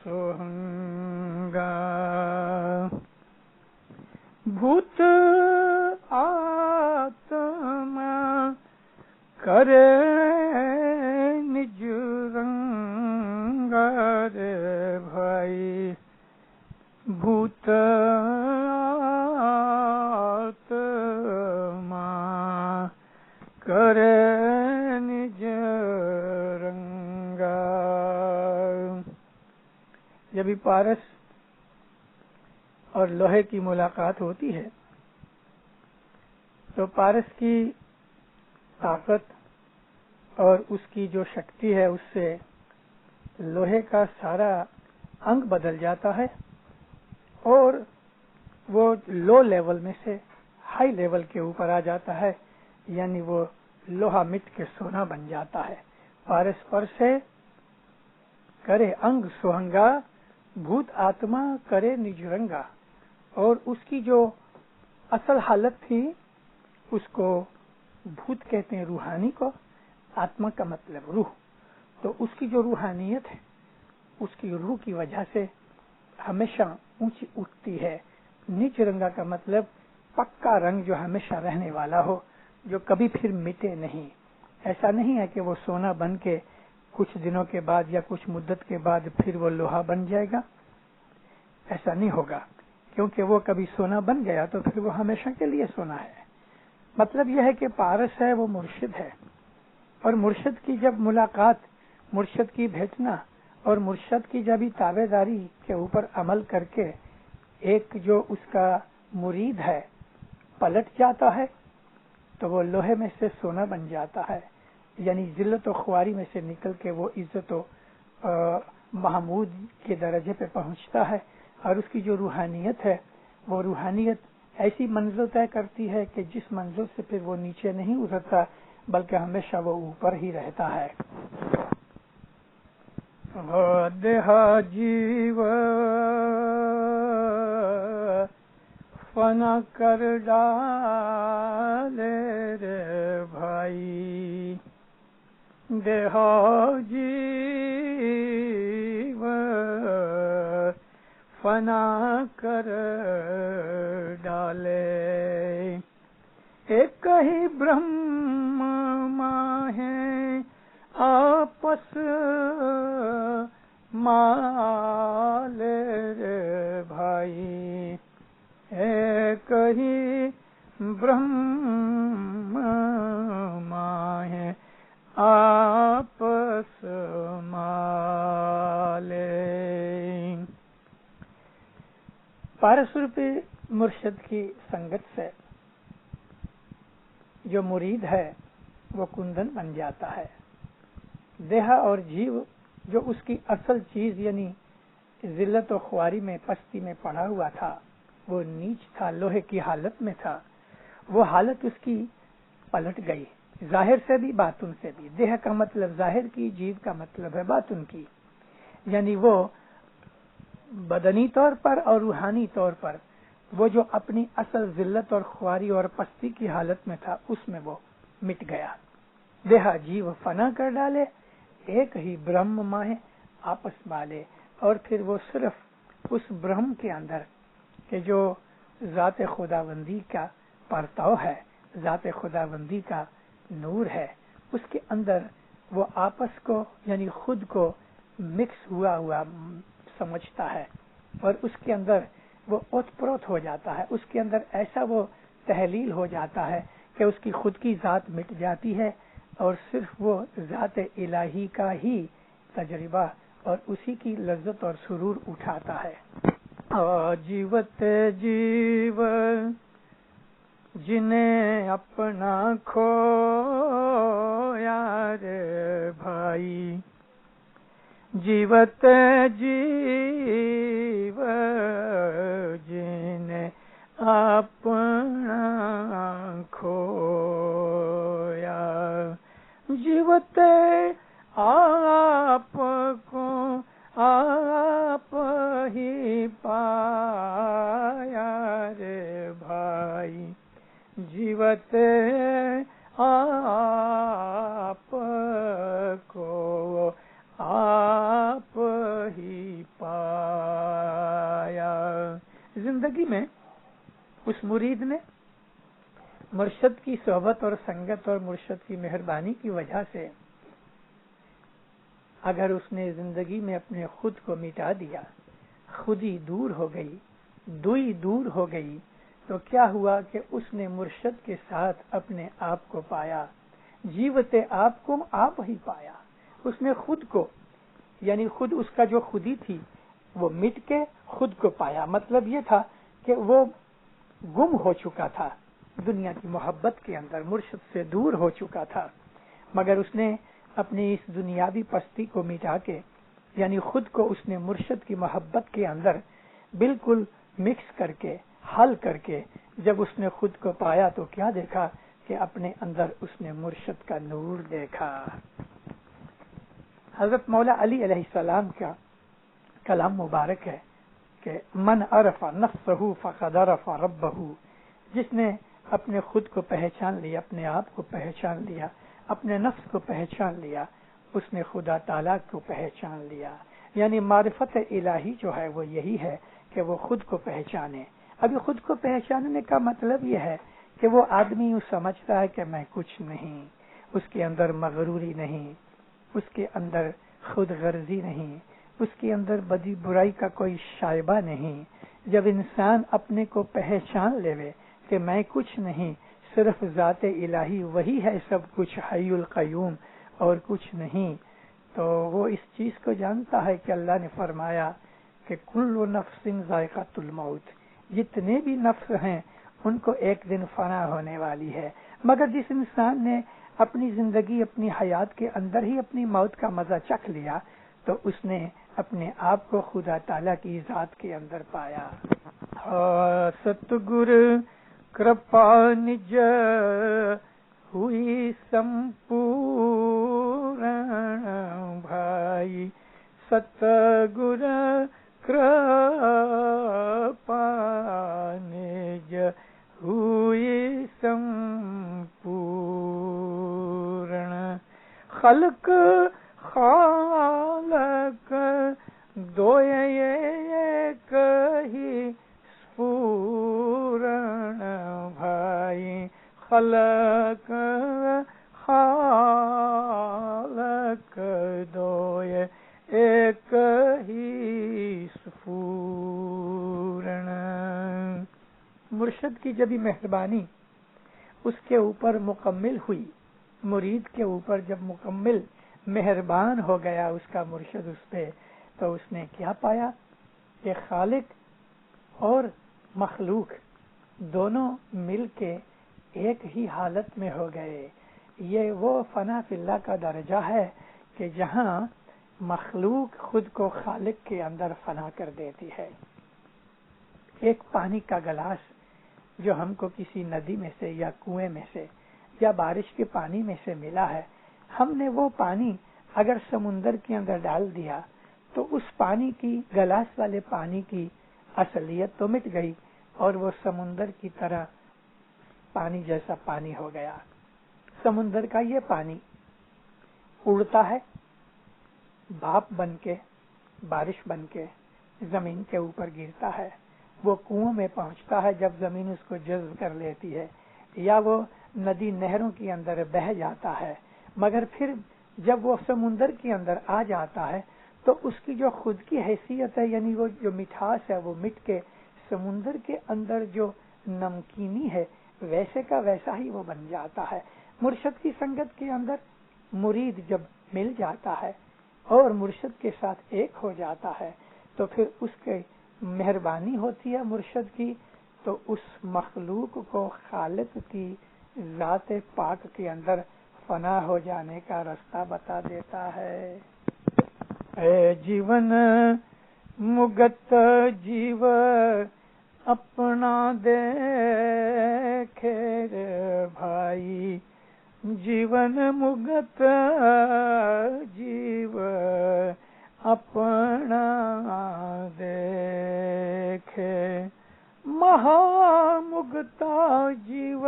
سوہنگا، بھوت آتما کرے نج رنگا رے بھائی، بھوت آتما کرے نج رنگا۔ جب بھی پارس اور لوہے کی ملاقات ہوتی ہے تو پارس کی طاقت اور اس کی جو شکتی ہے اس سے لوہے کا سارا انگ بدل جاتا ہے اور وہ لو لیول میں سے ہائی لیول کے اوپر آ جاتا ہے، یعنی وہ لوہا مٹ کے سونا بن جاتا ہے۔ پارس پر سے کرے انگ سوہنگا، بھوت آتما کرے نجرنگا، اور اس کی جو اصل حالت تھی اس کو بھوت کہتے ہیں روحانی کو، آتما کا مطلب روح، تو اس کی جو روحانیت ہے اس کی روح کی وجہ سے ہمیشہ اونچی اٹھتی ہے۔ نج رنگا کا مطلب پکا رنگ جو ہمیشہ رہنے والا ہو، جو کبھی پھر مٹے نہیں۔ ایسا نہیں ہے کہ وہ سونا بن کے کچھ دنوں کے بعد یا کچھ مدت کے بعد پھر وہ لوہا بن جائے گا، ایسا نہیں ہوگا، کیونکہ وہ کبھی سونا بن گیا تو پھر وہ ہمیشہ کے لیے سونا ہے۔ مطلب یہ ہے کہ پارس ہے وہ مرشد ہے، اور مرشد کی جب ملاقات، مرشد کی بھیٹنا اور مرشد کی جب تابع داری کے اوپر عمل کر کے ایک جو اس کا مرید ہے پلٹ جاتا ہے تو وہ لوہے میں سے سونا بن جاتا ہے، یعنی ذلت و خواری میں سے نکل کے وہ عزت و محمود کے درجے پہ پہنچتا ہے، اور اس کی جو روحانیت ہے وہ روحانیت ایسی منزل طے کرتی ہے کہ جس منزل سے پھر وہ نیچے نہیں اترتا بلکہ ہمیشہ وہ اوپر ہی رہتا ہے. دیہا جیو فنا کر ڈالے رے بھائی، دیہا جیو فنا کر ڈالے، ایک ہی برہم ماں ہے آپس مالے رے بھائی، ایک ہی برہم ماں ہے آپس مالے. پارس روپی مرشد کی سنگت سے جو مرید ہے وہ کندن بن جاتا ہے. دیہا اور جیو جو اس کی اصل چیز یعنی ذلت و خواری میں پستی میں پڑا ہوا تھا، وہ نیچ تھا، لوہے کی حالت میں تھا، وہ حالت اس کی پلٹ گئی، ظاہر سے بھی باطن سے بھی. دیہ کا مطلب ظاہر کی، جیو کا مطلب ہے باطن کی، یعنی وہ بدنی طور پر اور روحانی طور پر وہ جو اپنی اصل ذلت اور خواری اور پستی کی حالت میں تھا اس میں وہ مٹ گیا. دیہا جیو فنا کر ڈالے، ایک ہی برہم ماہ آپس والے، اور پھر وہ صرف اس برہم کے اندر کہ جو ذات خداوندی کا پرتاؤ ہے، ذات خداوندی کا نور ہے، اس کے اندر وہ آپس کو یعنی خود کو مکس ہوا سمجھتا ہے، اور اس کے اندر وہ اوت پروت ہو جاتا ہے. اس کے اندر ایسا وہ تحلیل ہو جاتا ہے کہ اس کی خود کی ذات مٹ جاتی ہے اور صرف وہ ذات الہی کا ہی تجربہ اور اسی کی لذت اور سرور اٹھاتا ہے. جیوت جیو جنہیں اپنا کھویا رے بھائی، جیوت جیو جنہیں اپنا کھویا، جیوت آپ کو آپ ہی پایا رے بھائی، جیوت آپ کو آپ ہی پایا. زندگی میں اس مرید نے مرشد کی صحبت اور سنگت اور مرشد کی مہربانی کی وجہ سے اگر اس نے زندگی میں اپنے خود کو مٹا دیا، خودی دور ہو گئی، دوئی دور ہو گئی، تو کیا ہوا کہ اس نے مرشد کے ساتھ اپنے آپ کو پایا. جیوتے آپ کو آپ ہی پایا، اس نے خود کو یعنی خود اس کا جو خودی تھی وہ مٹ کے خود کو پایا. مطلب یہ تھا کہ وہ گم ہو چکا تھا دنیا کی محبت کے اندر، مرشد سے دور ہو چکا تھا، مگر اس نے اپنی اس دنیاوی پستی کو مٹا کے یعنی خود کو اس نے مرشد کی محبت کے اندر بالکل مکس کر کے حل کر کے جب اس نے خود کو پایا تو کیا دیکھا کہ اپنے اندر اس نے مرشد کا نور دیکھا. حضرت مولا علی علیہ السلام کا کلام مبارک ہے کہ من عرف نفسہ فقد عرف ربہ، جس نے اپنے خود کو پہچان لیا، اپنے آپ کو پہچان لیا، اپنے نفس کو پہچان لیا، اس نے خدا تعالیٰ کو پہچان لیا. یعنی معرفت الہی جو ہے وہ یہی ہے کہ وہ خود کو پہچانے. ابھی خود کو پہچاننے کا مطلب یہ ہے کہ وہ آدمی یوں سمجھتا ہے کہ میں کچھ نہیں، اس کے اندر مغروری نہیں، اس کے اندر خود غرضی نہیں، اس کے اندر بدی برائی کا کوئی شائبہ نہیں. جب انسان اپنے کو پہچان لے کہ میں کچھ نہیں، صرف ذات الہی وہی ہے سب کچھ، حی القیوم اور کچھ نہیں، تو وہ اس چیز کو جانتا ہے کہ اللہ نے فرمایا کہ کل نفس ذائقۃ الموت، جتنے بھی نفس ہیں ان کو ایک دن فنا ہونے والی ہے. مگر جس انسان نے اپنی زندگی اپنی حیات کے اندر ہی اپنی موت کا مزہ چکھ لیا تو اس نے اپنے آپ کو خدا تعالی کی ذات کے اندر پایا. ستگر کرپا نج ہوئی سمپورن بھائی. ستگر کرپا نج ہوئی سمپورن. خلق خالق دو ایک ہی سپورن بھائی. خلق خالق دو ایک ہی سپورن. مرشد کی جب بھی مہربانی اس کے اوپر مکمل ہوئی، مرید کے اوپر جب مکمل مہربان ہو گیا اس کا مرشد اس پہ، تو اس نے کیا پایا کہ خالق اور مخلوق دونوں مل کے ایک ہی حالت میں ہو گئے. یہ وہ فنا فی اللہ کا درجہ ہے کہ جہاں مخلوق خود کو خالق کے اندر فنا کر دیتی ہے. ایک پانی کا گلاس جو ہم کو کسی ندی میں سے یا کنویں میں سے یا بارش کے پانی میں سے ملا ہے، ہم نے وہ پانی اگر سمندر کے اندر ڈال دیا تو اس پانی کی، گلاس والے پانی کی اصلیت تو مٹ گئی اور وہ سمندر کی طرح پانی جیسا پانی ہو گیا. سمندر کا یہ پانی اڑتا ہے، بھاپ بن کے، بارش بن کے زمین کے اوپر گرتا ہے. وہ کنویں میں پہنچتا ہے جب زمین اس کو جذب کر لیتی ہے، یا وہ ندی نہروں کے اندر بہہ جاتا ہے. مگر پھر جب وہ سمندر کے اندر آ جاتا ہے تو اس کی جو خود کی حیثیت ہے، یعنی وہ جو مٹھاس ہے، وہ مٹ کے سمندر کے اندر جو نمکینی ہے ویسے کا ویسا ہی وہ بن جاتا ہے. مرشد کی سنگت کے اندر مرید جب مل جاتا ہے اور مرشد کے ساتھ ایک ہو جاتا ہے تو پھر اس کے مہربانی ہوتی ہے مرشد کی، تو اس مخلوق کو خالق کی ذات پاک کے اندر فنا ہو جانے کا راستہ بتا دیتا ہے. اے جیون مگت جیو اپنا دیکھے بھائی. جیون مگت جیو اپنا دیکھے. مہا مگتا جیو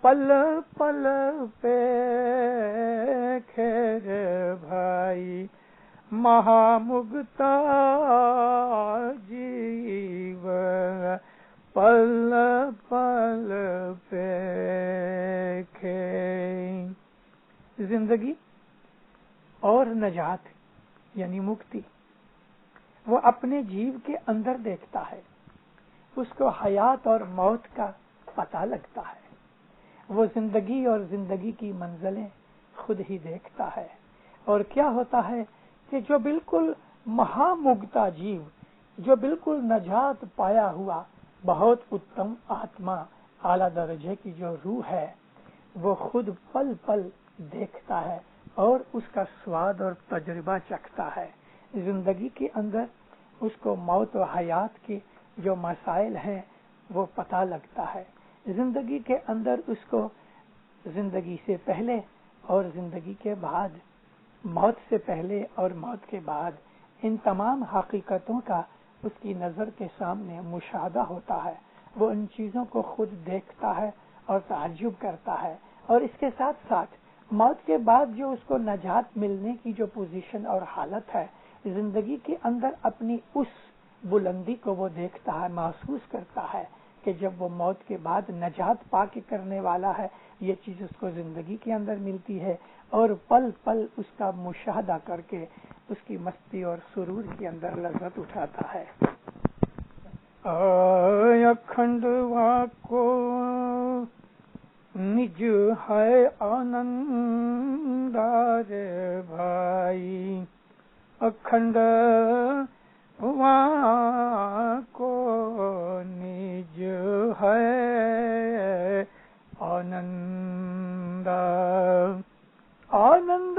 پل پل پہ خیر بھائی. مہا مگتا جیو پل پل پہ خیر. زندگی اور نجات یعنی مکتی وہ اپنے جیو کے اندر دیکھتا ہے. اس کو حیات اور موت کا پتہ لگتا ہے. وہ زندگی اور زندگی کی منزلیں خود ہی دیکھتا ہے. اور کیا ہوتا ہے کہ جو بالکل مہامگتا جیو، جو بالکل نجات پایا ہوا بہت اتم آتما، اعلیٰ درجے کی جو روح ہے، وہ خود پل پل دیکھتا ہے اور اس کا سواد اور تجربہ چکھتا ہے. زندگی کے اندر اس کو موت و حیات کے جو مسائل ہیں وہ پتہ لگتا ہے. زندگی کے اندر اس کو زندگی سے پہلے اور زندگی کے بعد، موت سے پہلے اور موت کے بعد، ان تمام حقیقتوں کا اس کی نظر کے سامنے مشاہدہ ہوتا ہے. وہ ان چیزوں کو خود دیکھتا ہے اور تعجب کرتا ہے. اور اس کے ساتھ ساتھ موت کے بعد جو اس کو نجات ملنے کی جو پوزیشن اور حالت ہے، زندگی کے اندر اپنی اس بلندی کو وہ دیکھتا ہے، محسوس کرتا ہے کہ جب وہ موت کے بعد نجات پا کے کرنے والا ہے، یہ چیز اس کو زندگی کے اندر ملتی ہے اور پل پل اس کا مشاہدہ کر کے اس کی مستی اور سرور کے اندر لذت اٹھاتا ہے. اکھنڈوا کو نج ہے آنند رے بھائی. اکھنڈ وہاں کو نج ہے آنند. آنند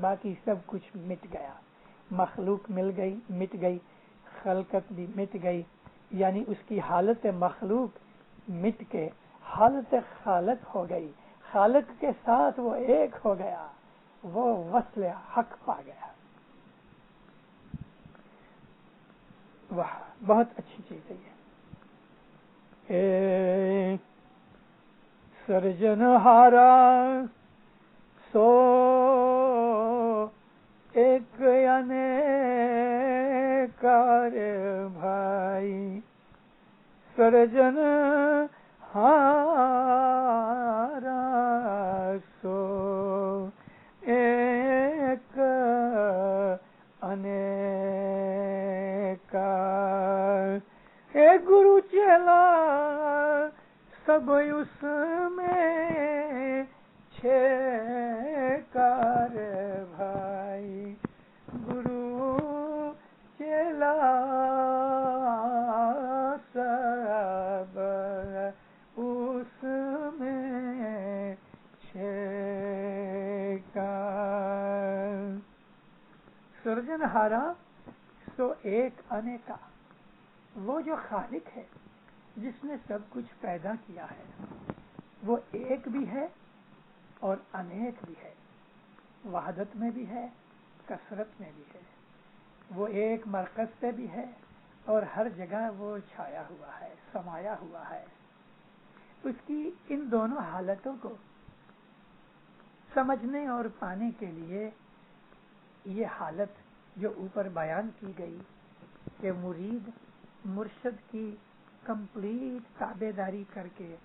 باقی سب کچھ مٹ گیا، مخلوق مٹ گئی، خلقت بھی مٹ گئی، یعنی اس کی حالت مخلوق مٹ کے حالت خالق ہو گئی، خالق کے ساتھ وہ ایک ہو گیا، وہ وصل حق پا گیا۔ واہ، بہت اچھی چیز ہے یہ۔ سرجنہارا سو ایک انیکار بھائی، سرجن ہارا سو ایک انیکار، اے گرو چیلا سب اس میں چھ کار بھائی، گرو چیلا سب اس میں چھ کار، سرجن ہارا سو ایک انیکا، وہ جو خالق ہے جس نے سب کچھ پیدا کیا ہے وہ ایک بھی ہے اور انیک بھی ہے، وحدت میں بھی ہے، کثرت میں بھی ہے، وہ ایک مرکز سے بھی ہے اور ہر جگہ وہ چھایا ہوا ہے، سمایا ہوا ہے۔ اس کی ان دونوں حالتوں کو سمجھنے اور پانے کے لیے یہ حالت جو اوپر بیان کی گئی کہ مرید مرشد کی کمپلیٹ تابع داری کر کے،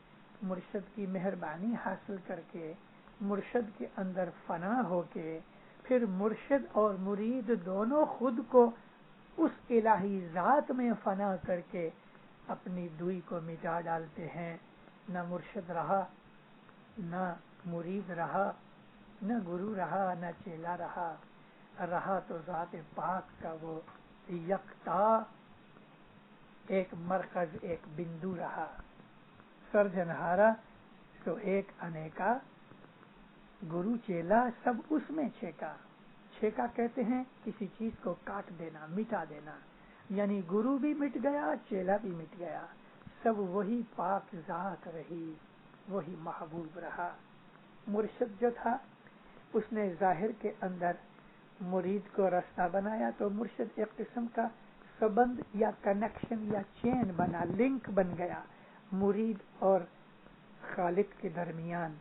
مرشد کی مہربانی حاصل کر کے، مرشد کے اندر فنا ہو کے، پھر مرشد اور مرید دونوں خود کو اس الہی ذات میں فنا کر کے اپنی دوئی کو مٹا ڈالتے ہیں، نہ مرشد رہا، نہ مرید رہا، نہ گرو رہا، نہ چیلا رہا تو ذات پاک کا وہ یکتا ایک مرکز، ایک بندو رہا۔ سرجنہارا تو ایک انیکا، گرو چیلا سب اس میں چھیکا۔ چھیکا کہتے ہیں کسی چیز کو کاٹ دینا، مٹا دینا، یعنی گرو بھی مٹ گیا، چیلا بھی مٹ گیا، سب وہی پاک ذات رہی، وہی محبوب رہا۔ مرشد جو تھا اس نے ظاہر کے اندر مرید کو راستہ بنایا، تو مرشد ایک قسم کا سبند یا کنیکشن یا چین بنا، لنک بن گیا مرید اور خالق کے درمیان۔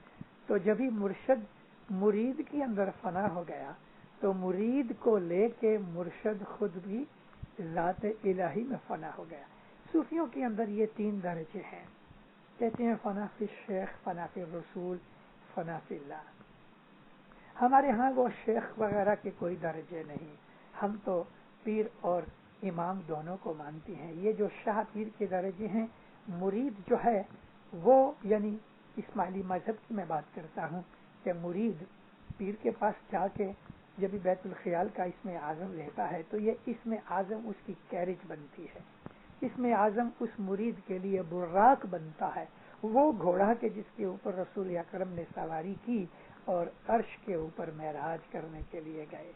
تو جب ہی مرشد مرید کے اندر فنا ہو گیا تو مرید کو لے کے مرشد خود بھی ذات الہی میں فنا ہو گیا۔ صوفیوں کے اندر یہ تین درجے ہیں، کہتے ہیں فنا فی الشیخ، فنا فی الرسول، فنا فی اللہ۔ ہمارے ہاں وہ شیخ وغیرہ کے کوئی درجے نہیں، ہم تو پیر اور امام دونوں کو مانتے ہیں۔ یہ جو شاہ پیر کے درجے ہیں، مرید جو ہے وہ، یعنی اسماعیلی مذہب کی میں بات کرتا ہوں کہ مرید پیر کے پاس جا کے جب بیت الخیال کا اسم اعظم لیتا ہے تو یہ اسم اعظم اس کی کیریج بنتی ہے، اسم اعظم اس مرید کے لیے براق بنتا ہے، وہ گھوڑا کے جس کے اوپر رسول اکرم نے سواری کی اور عرش کے اوپر معراج کرنے کے لیے گئے۔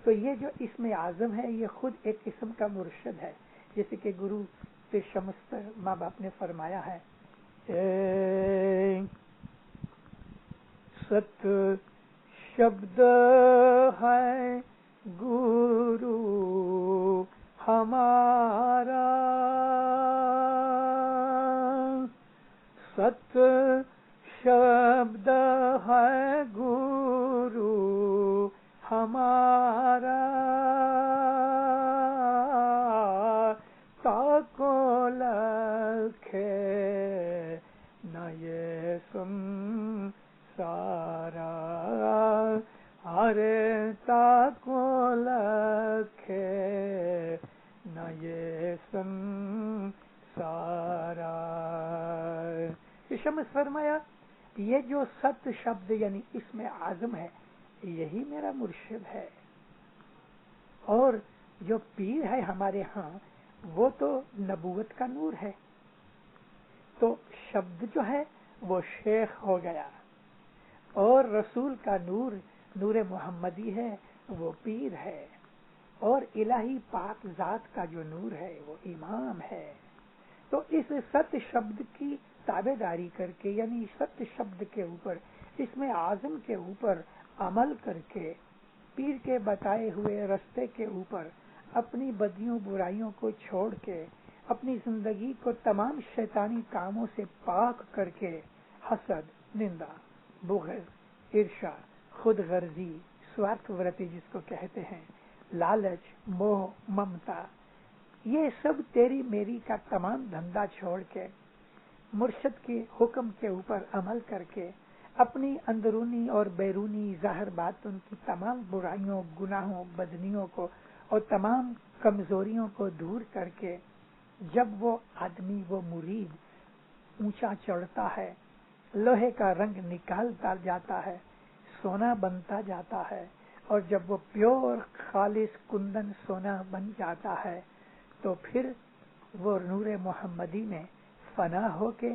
تو یہ جو اسم اعظم ہے یہ خود ایک قسم کا مرشد ہے، جیسے کہ گرو پیر شمس ماں باپ نے فرمایا ہے، ست شبد ہے گرو ہمارا، ست شبد ہے گرو ہمارا، تاکو لکھے نہ یہ سن سارا، ارے تاکو لکھے نہ یہ سن سارا۔ شمس فرمایا یہ جو ست شبد یعنی اسم اعظم ہے یہی میرا مرشد ہے، اور جو پیر ہے ہمارے ہاں وہ تو نبوت کا نور ہے، تو شبد جو ہے وہ شیخ ہو گیا، اور رسول کا نور نور محمدی ہے وہ پیر ہے، اور الہی پاک ذات کا جو نور ہے وہ امام ہے۔ تو اس ستیہ شبد کی تابع داری کر کے، یعنی ستیہ شبد کے اوپر، اس میں اعظم کے اوپر عمل کر کے، پیر کے بتائے ہوئے رستے کے اوپر اپنی بدیوں برائیوں کو چھوڑ کے، اپنی زندگی کو تمام شیطانی کاموں سے پاک کر کے، حسد، نندا، بغض، عرشا، خود غرضی، سوارتھ ورتی جس کو کہتے ہیں، لالچ، موہ، ممتا، یہ سب تیری میری کا تمام دھندا چھوڑ کے مرشد کے حکم کے اوپر عمل کر کے اپنی اندرونی اور بیرونی ظاہر باطن کی تمام برائیوں، گناہوں، بدنیوں کو اور تمام کمزوریوں کو دور کر کے جب وہ آدمی، وہ مرید اونچا چڑھتا ہے، لوہے کا رنگ نکالتا جاتا ہے، سونا بنتا جاتا ہے، اور جب وہ پیور خالص کندن سونا بن جاتا ہے تو پھر وہ نور محمدی میں فنا ہو کے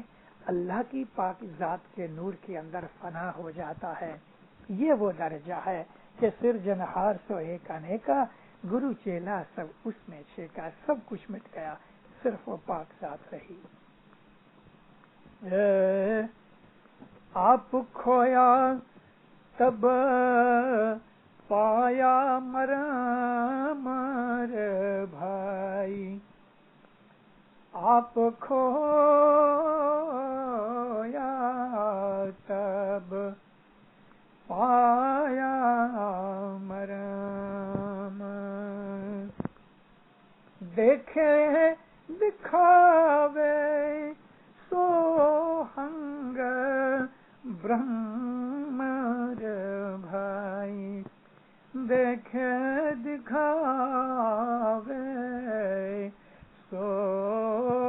اللہ کی پاک ذات کے نور کے اندر فنا ہو جاتا ہے۔ یہ وہ درجہ ہے کہ سرجنہار سو ایک انیکا، گرو چیلا سب اس میں چھیکا، سب کچھ مٹ گیا، صرف وہ پاک ذات رہی۔ آپ کھویا تب پایا مرم بھائی، آپ کھویا تب پایا مرم، دیکھے دکھاوے سو ہنگ برہم بھائی، دیکھے دکھاوے سو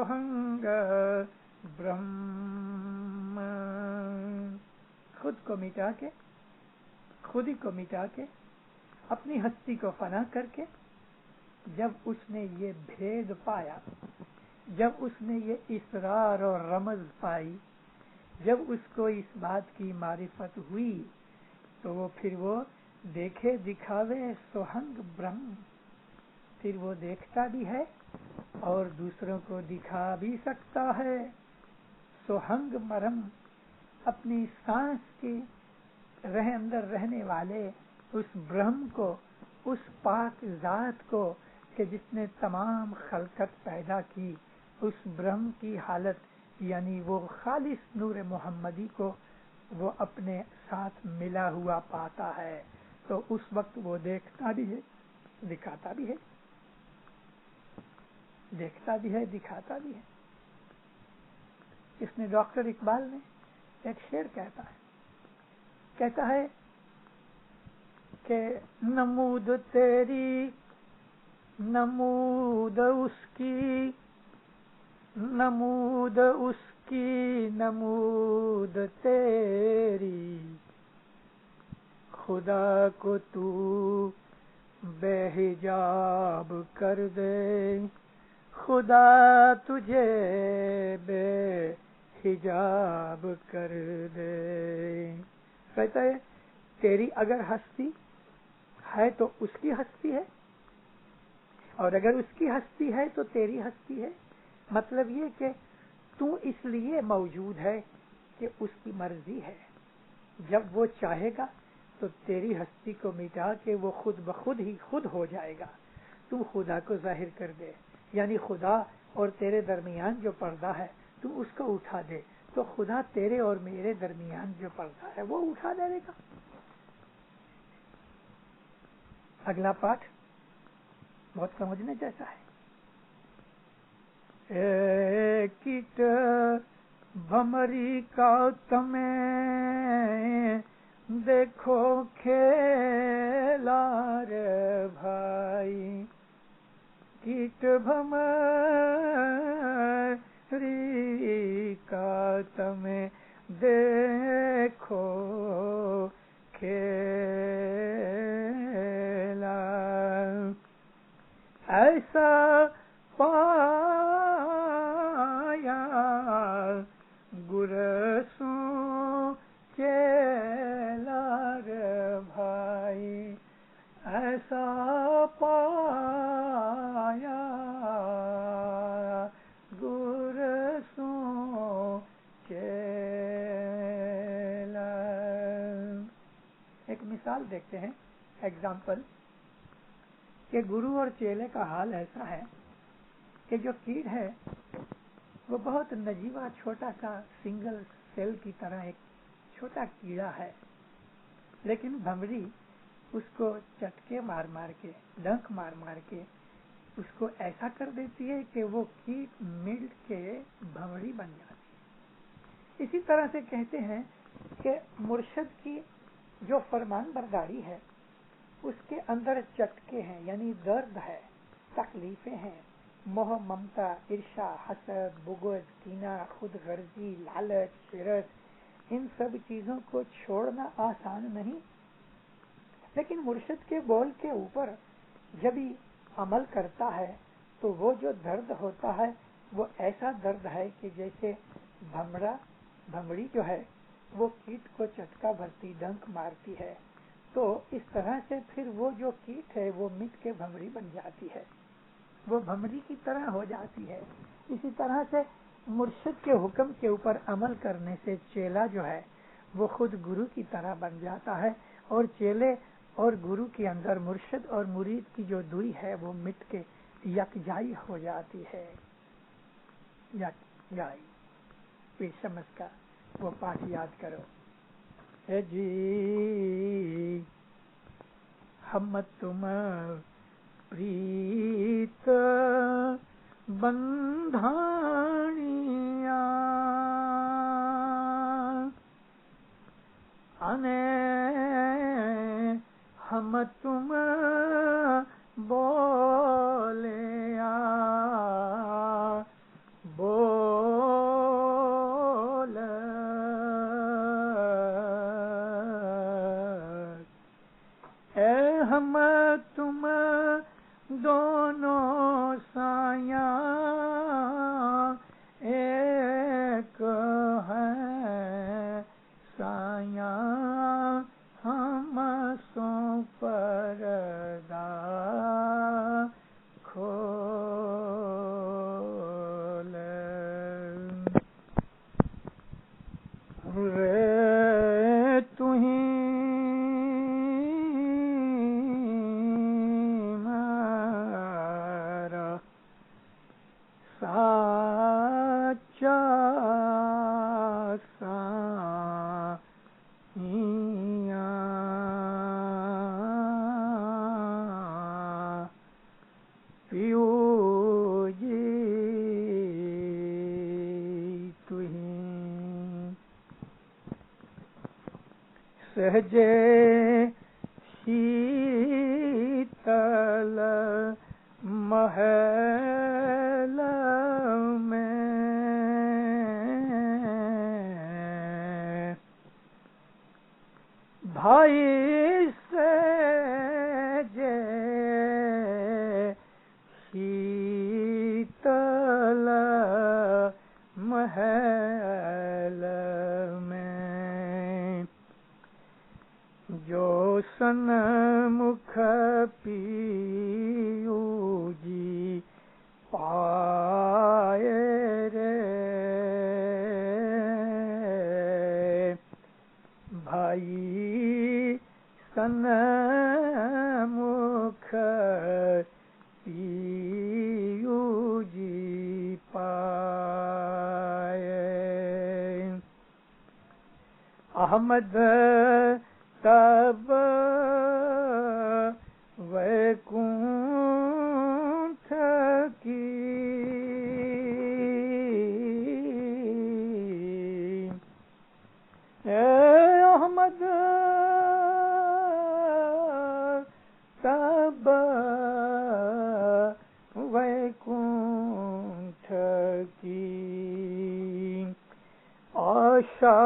ہنگ برہم، خود کو مٹا کے، خود ہی کو مٹا کے، اپنی ہستی کو فنا کر کے، جب اس نے یہ بھید پایا، جب اس نے یہ اسرار اور رمز پائی، جب اس کو اس بات کی معرفت ہوئی تو وہ پھر وہ دیکھے دکھاوے سوہنگ برہم، پھر وہ دیکھتا بھی ہے اور دوسروں کو دکھا بھی سکتا ہے۔ سوہنگ مرم، اپنی سانس کے اندر رہنے والے اس برہم کو، اس پاک ذات کو کہ جس نے تمام خلقت پیدا کی، اس برہم کی حالت یعنی وہ خالص نور محمدی کو وہ اپنے ساتھ ملا ہوا پاتا ہے، تو اس وقت وہ دیکھتا بھی ہے، دکھاتا بھی ہے، دیکھتا بھی ہے، دکھاتا بھی ہے۔ اس نے ڈاکٹر اقبال نے ایک شعر کہتا ہے کہ نمود تیری، نمود اس کی، نمود اس کی، نمود تیری، خدا کو تو بے حجاب کر دے، خدا تجھے بے حجاب کر دے۔ کہتا ہے تیری اگر ہستی ہے تو اس کی ہستی ہے، اور اگر اس کی ہستی ہے تو تیری ہستی ہے۔ مطلب یہ کہ تو اس لیے موجود ہے کہ اس کی مرضی ہے، جب وہ چاہے گا تو تیری ہستی کو مٹا کے وہ خود بخود ہی خود ہو جائے گا، تو خدا کو ظاہر کر دے، یعنی خدا اور تیرے درمیان جو پردہ ہے تو اس کو اٹھا دے، تو خدا تیرے اور میرے درمیان جو پردہ ہے وہ اٹھا دے گا۔ اگلا پاٹھ بہت سمجھنے جیسا ہے۔ کیٹ بھمری کا تمہیں دیکھو کھیلا رے بھائی، کیٹ بھمری کا تمہیں دیکھو کھیلا، ایسا پایا گرسوں چیلا رے بھائی، مثال دیکھتے ہیں، ایگزامپل، کہ گرو اور چیلے کا حال ایسا ہے کہ جو کیڑ ہے وہ بہت نجیبہ چھوٹا سا سنگل سیل کی طرح ایک چھوٹا کیڑا ہے، لیکن بھمری اس کو چٹکے مار مار کے، ڈنک مار مار کے اس کو ایسا کر دیتی ہے کہ وہ کیٹ مل کے بھمری بن جاتی ہے۔ اسی طرح سے کہتے ہیں کہ مرشد کی جو فرمان برداری ہے اس کے اندر چٹکے ہیں، یعنی درد ہے، تکلیفیں ہیں، موہ، ممتا، عرشا، حسد، بغض، کینہ، خود غرضی، لالچ، شرط، ان سب چیزوں کو چھوڑنا آسان نہیں، لیکن مرشد کے بول کے اوپر جب ہی عمل کرتا ہے تو وہ جو درد ہوتا ہے وہ ایسا درد ہے کہ جیسے بھمری جو ہے وہ کیٹ کو چٹکا بھرتی، ڈنک مارتی ہے، تو اس طرح سے پھر وہ جو کیٹ ہے وہ مٹ کے بھمری بن جاتی ہے، وہ بھمری کی طرح ہو جاتی ہے۔ اسی طرح سے مرشد کے حکم کے اوپر عمل کرنے سے چیلا جو ہے وہ خود گرو کی طرح بن جاتا ہے، اور چیلے اور گرو کے اندر مرشد اور مرید کی جو دوئی ہے وہ مٹ کے یکجائی ہو جاتی ہے۔ یکجائی پھر سمجھ کا وہ پاٹ یاد کرو، اے جی ہم تم پریت بندھانیاں، انے ہم تم بولیا بول، اے ہم تم دونوں سایاں ایک ہے، سایاں ہم سو پردہ کھول، رے تہیں مارا سچا سائیاں، پیو جی تہیں سہجے شیتل محل میں، بھائی سہجے شیتل محل میں، جو سنمکھ پیو جی پائے رے، بھائی سنمکھ پیو جی پائے، احمد تب ویکنٹھ کی احمد تب ویکنٹھ کی آشا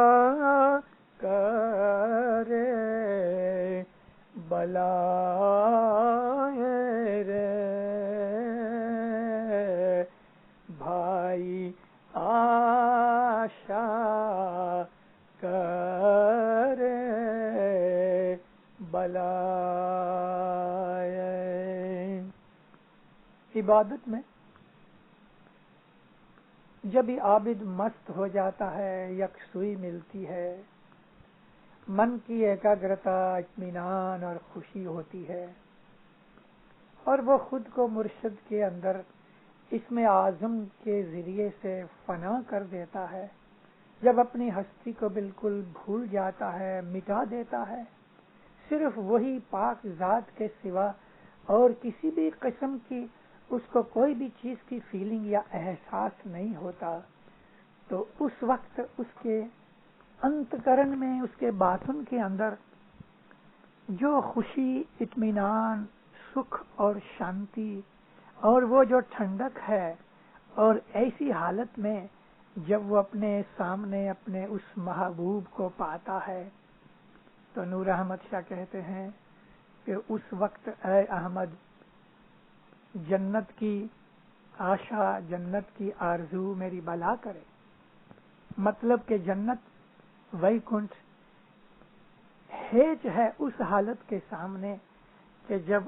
کرے بلائے رے، بھائی آشا کرے بلائے۔ عبادت میں جب بھی عابد مست ہو جاتا ہے، یکسوئی ملتی ہے، من کی ایکاگرتا، اطمینان اور خوشی ہوتی ہے، اور وہ خود کو مرشد کے اندر اسم اعظم کے ذریعے سے فنا کر دیتا ہے، جب اپنی ہستی کو بالکل بھول جاتا ہے، مٹا دیتا ہے، صرف وہی پاک ذات کے سوا اور کسی بھی قسم کی اس کو کوئی بھی چیز کی فیلنگ یا احساس نہیں ہوتا، تو اس وقت اس کے انتکرن میں، اس کے باطن کے اندر جو خوشی، اطمینان، سکھ اور شانتی اور وہ جو ٹھنڈک ہے، اور ایسی حالت میں جب وہ اپنے سامنے اپنے اس محبوب کو پاتا ہے تو نور احمد شاہ کہتے ہیں کہ اس وقت اے احمد جنت کی آشا، جنت کی آرزو میری بلا کرے، مطلب کہ جنت ویکنٹھ ہیج ہے اس حالت کے سامنے کہ جب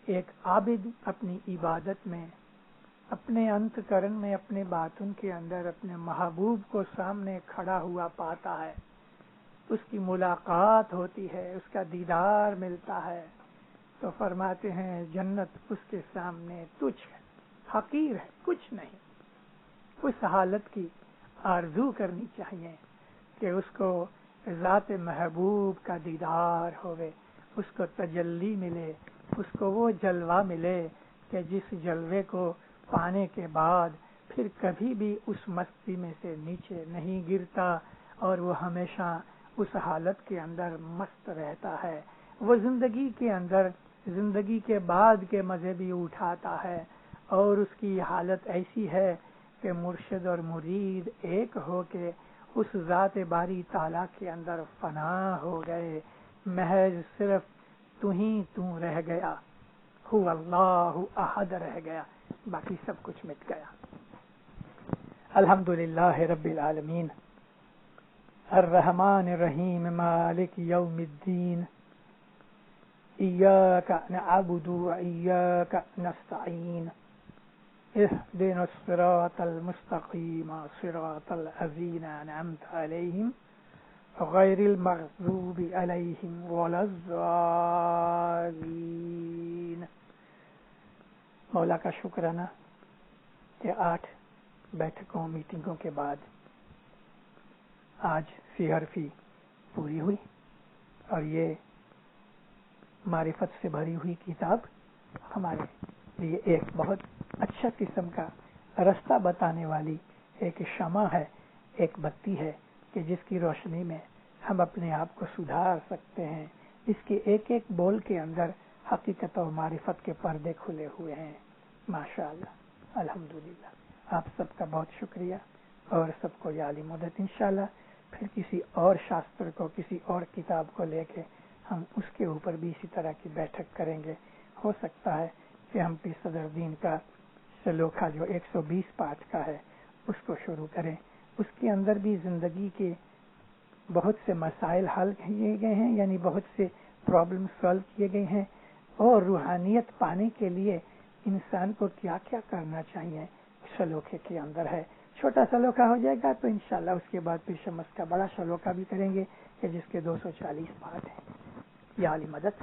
ایک عابد اپنی عبادت میں، اپنے انتکرن میں، اپنے باطن کے اندر اپنے محبوب کو سامنے کھڑا ہوا پاتا ہے، اس کی ملاقات ہوتی ہے، اس کا دیدار ملتا ہے، تو فرماتے ہیں جنت اس کے سامنے تجھ ہے، حقیر ہے، کچھ نہیں۔ اس حالت کی آرزو کرنی چاہیے کہ اس کو ذات محبوب کا دیدار ہوئے، اس کو تجلی ملے، اس کو وہ جلوہ ملے کہ جس جلوے کو پانے کے بعد پھر کبھی بھی اس مستی میں سے نیچے نہیں گرتا، اور وہ ہمیشہ اس حالت کے اندر مست رہتا ہے۔ وہ زندگی کے اندر زندگی کے بعد کے مزے بھی اٹھاتا ہے، اور اس کی حالت ایسی ہے کہ مرشد اور مرید ایک ہو کے اس ذات باری تعالیٰ کے اندر فنا ہو گئے، محض صرف تو ہی تو رہ گیا، هو اللہ احد رہ گیا، باقی سب کچھ مٹ گیا۔ الحمدللہ رب العالمین، الرحمن الرحیم، مالک یوم الدین، ایاک نعبد و ایاک نستعین، اهدنا الصراط المستقیم صراط الذین انعمت علیہم غیر المغضوب علیہم ولا الضالین۔ مولا کا شکرانہ کہ 8 بیٹھکوں، میٹنگوں کے بعد آج فی حرفی پوری ہوئی، اور یہ معرفت سے بھری ہوئی کتاب ہمارے لیے ایک بہت اچھا قسم کا رستہ بتانے والی ایک شمع ہے، ایک بتی ہے کہ جس کی روشنی میں ہم اپنے آپ کو سدھار سکتے ہیں۔ اس کے ایک ایک بول کے اندر حقیقت اور معرفت کے پردے کھلے ہوئے ہیں۔ ماشاءاللہ، الحمدللہ، آپ سب کا بہت شکریہ، اور سب کو یا علی مدد۔ انشاءاللہ پھر کسی اور شاستر کو، کسی اور کتاب کو لے کے ہم اس کے اوپر بھی اسی طرح کی بیٹھک کریں گے۔ ہو سکتا ہے کہ ہم پیر صدر الدین کا سلوکھا جو 120 پاٹ کا ہے اس کو شروع کریں۔ اس کے اندر بھی زندگی کے بہت سے مسائل حل کیے گئے ہیں، یعنی بہت سے پرابلم سالو کیے گئے ہیں، اور روحانیت پانے کے لیے انسان کو کیا کیا کرنا چاہیے سلوکے کے اندر ہے۔ چھوٹا سلوکا ہو جائے گا تو انشاءاللہ اس کے بعد پھر شمس کا بڑا سلوکا بھی کریں گے کہ جس کے 240 پارٹ ہیں۔ یا علی مدد۔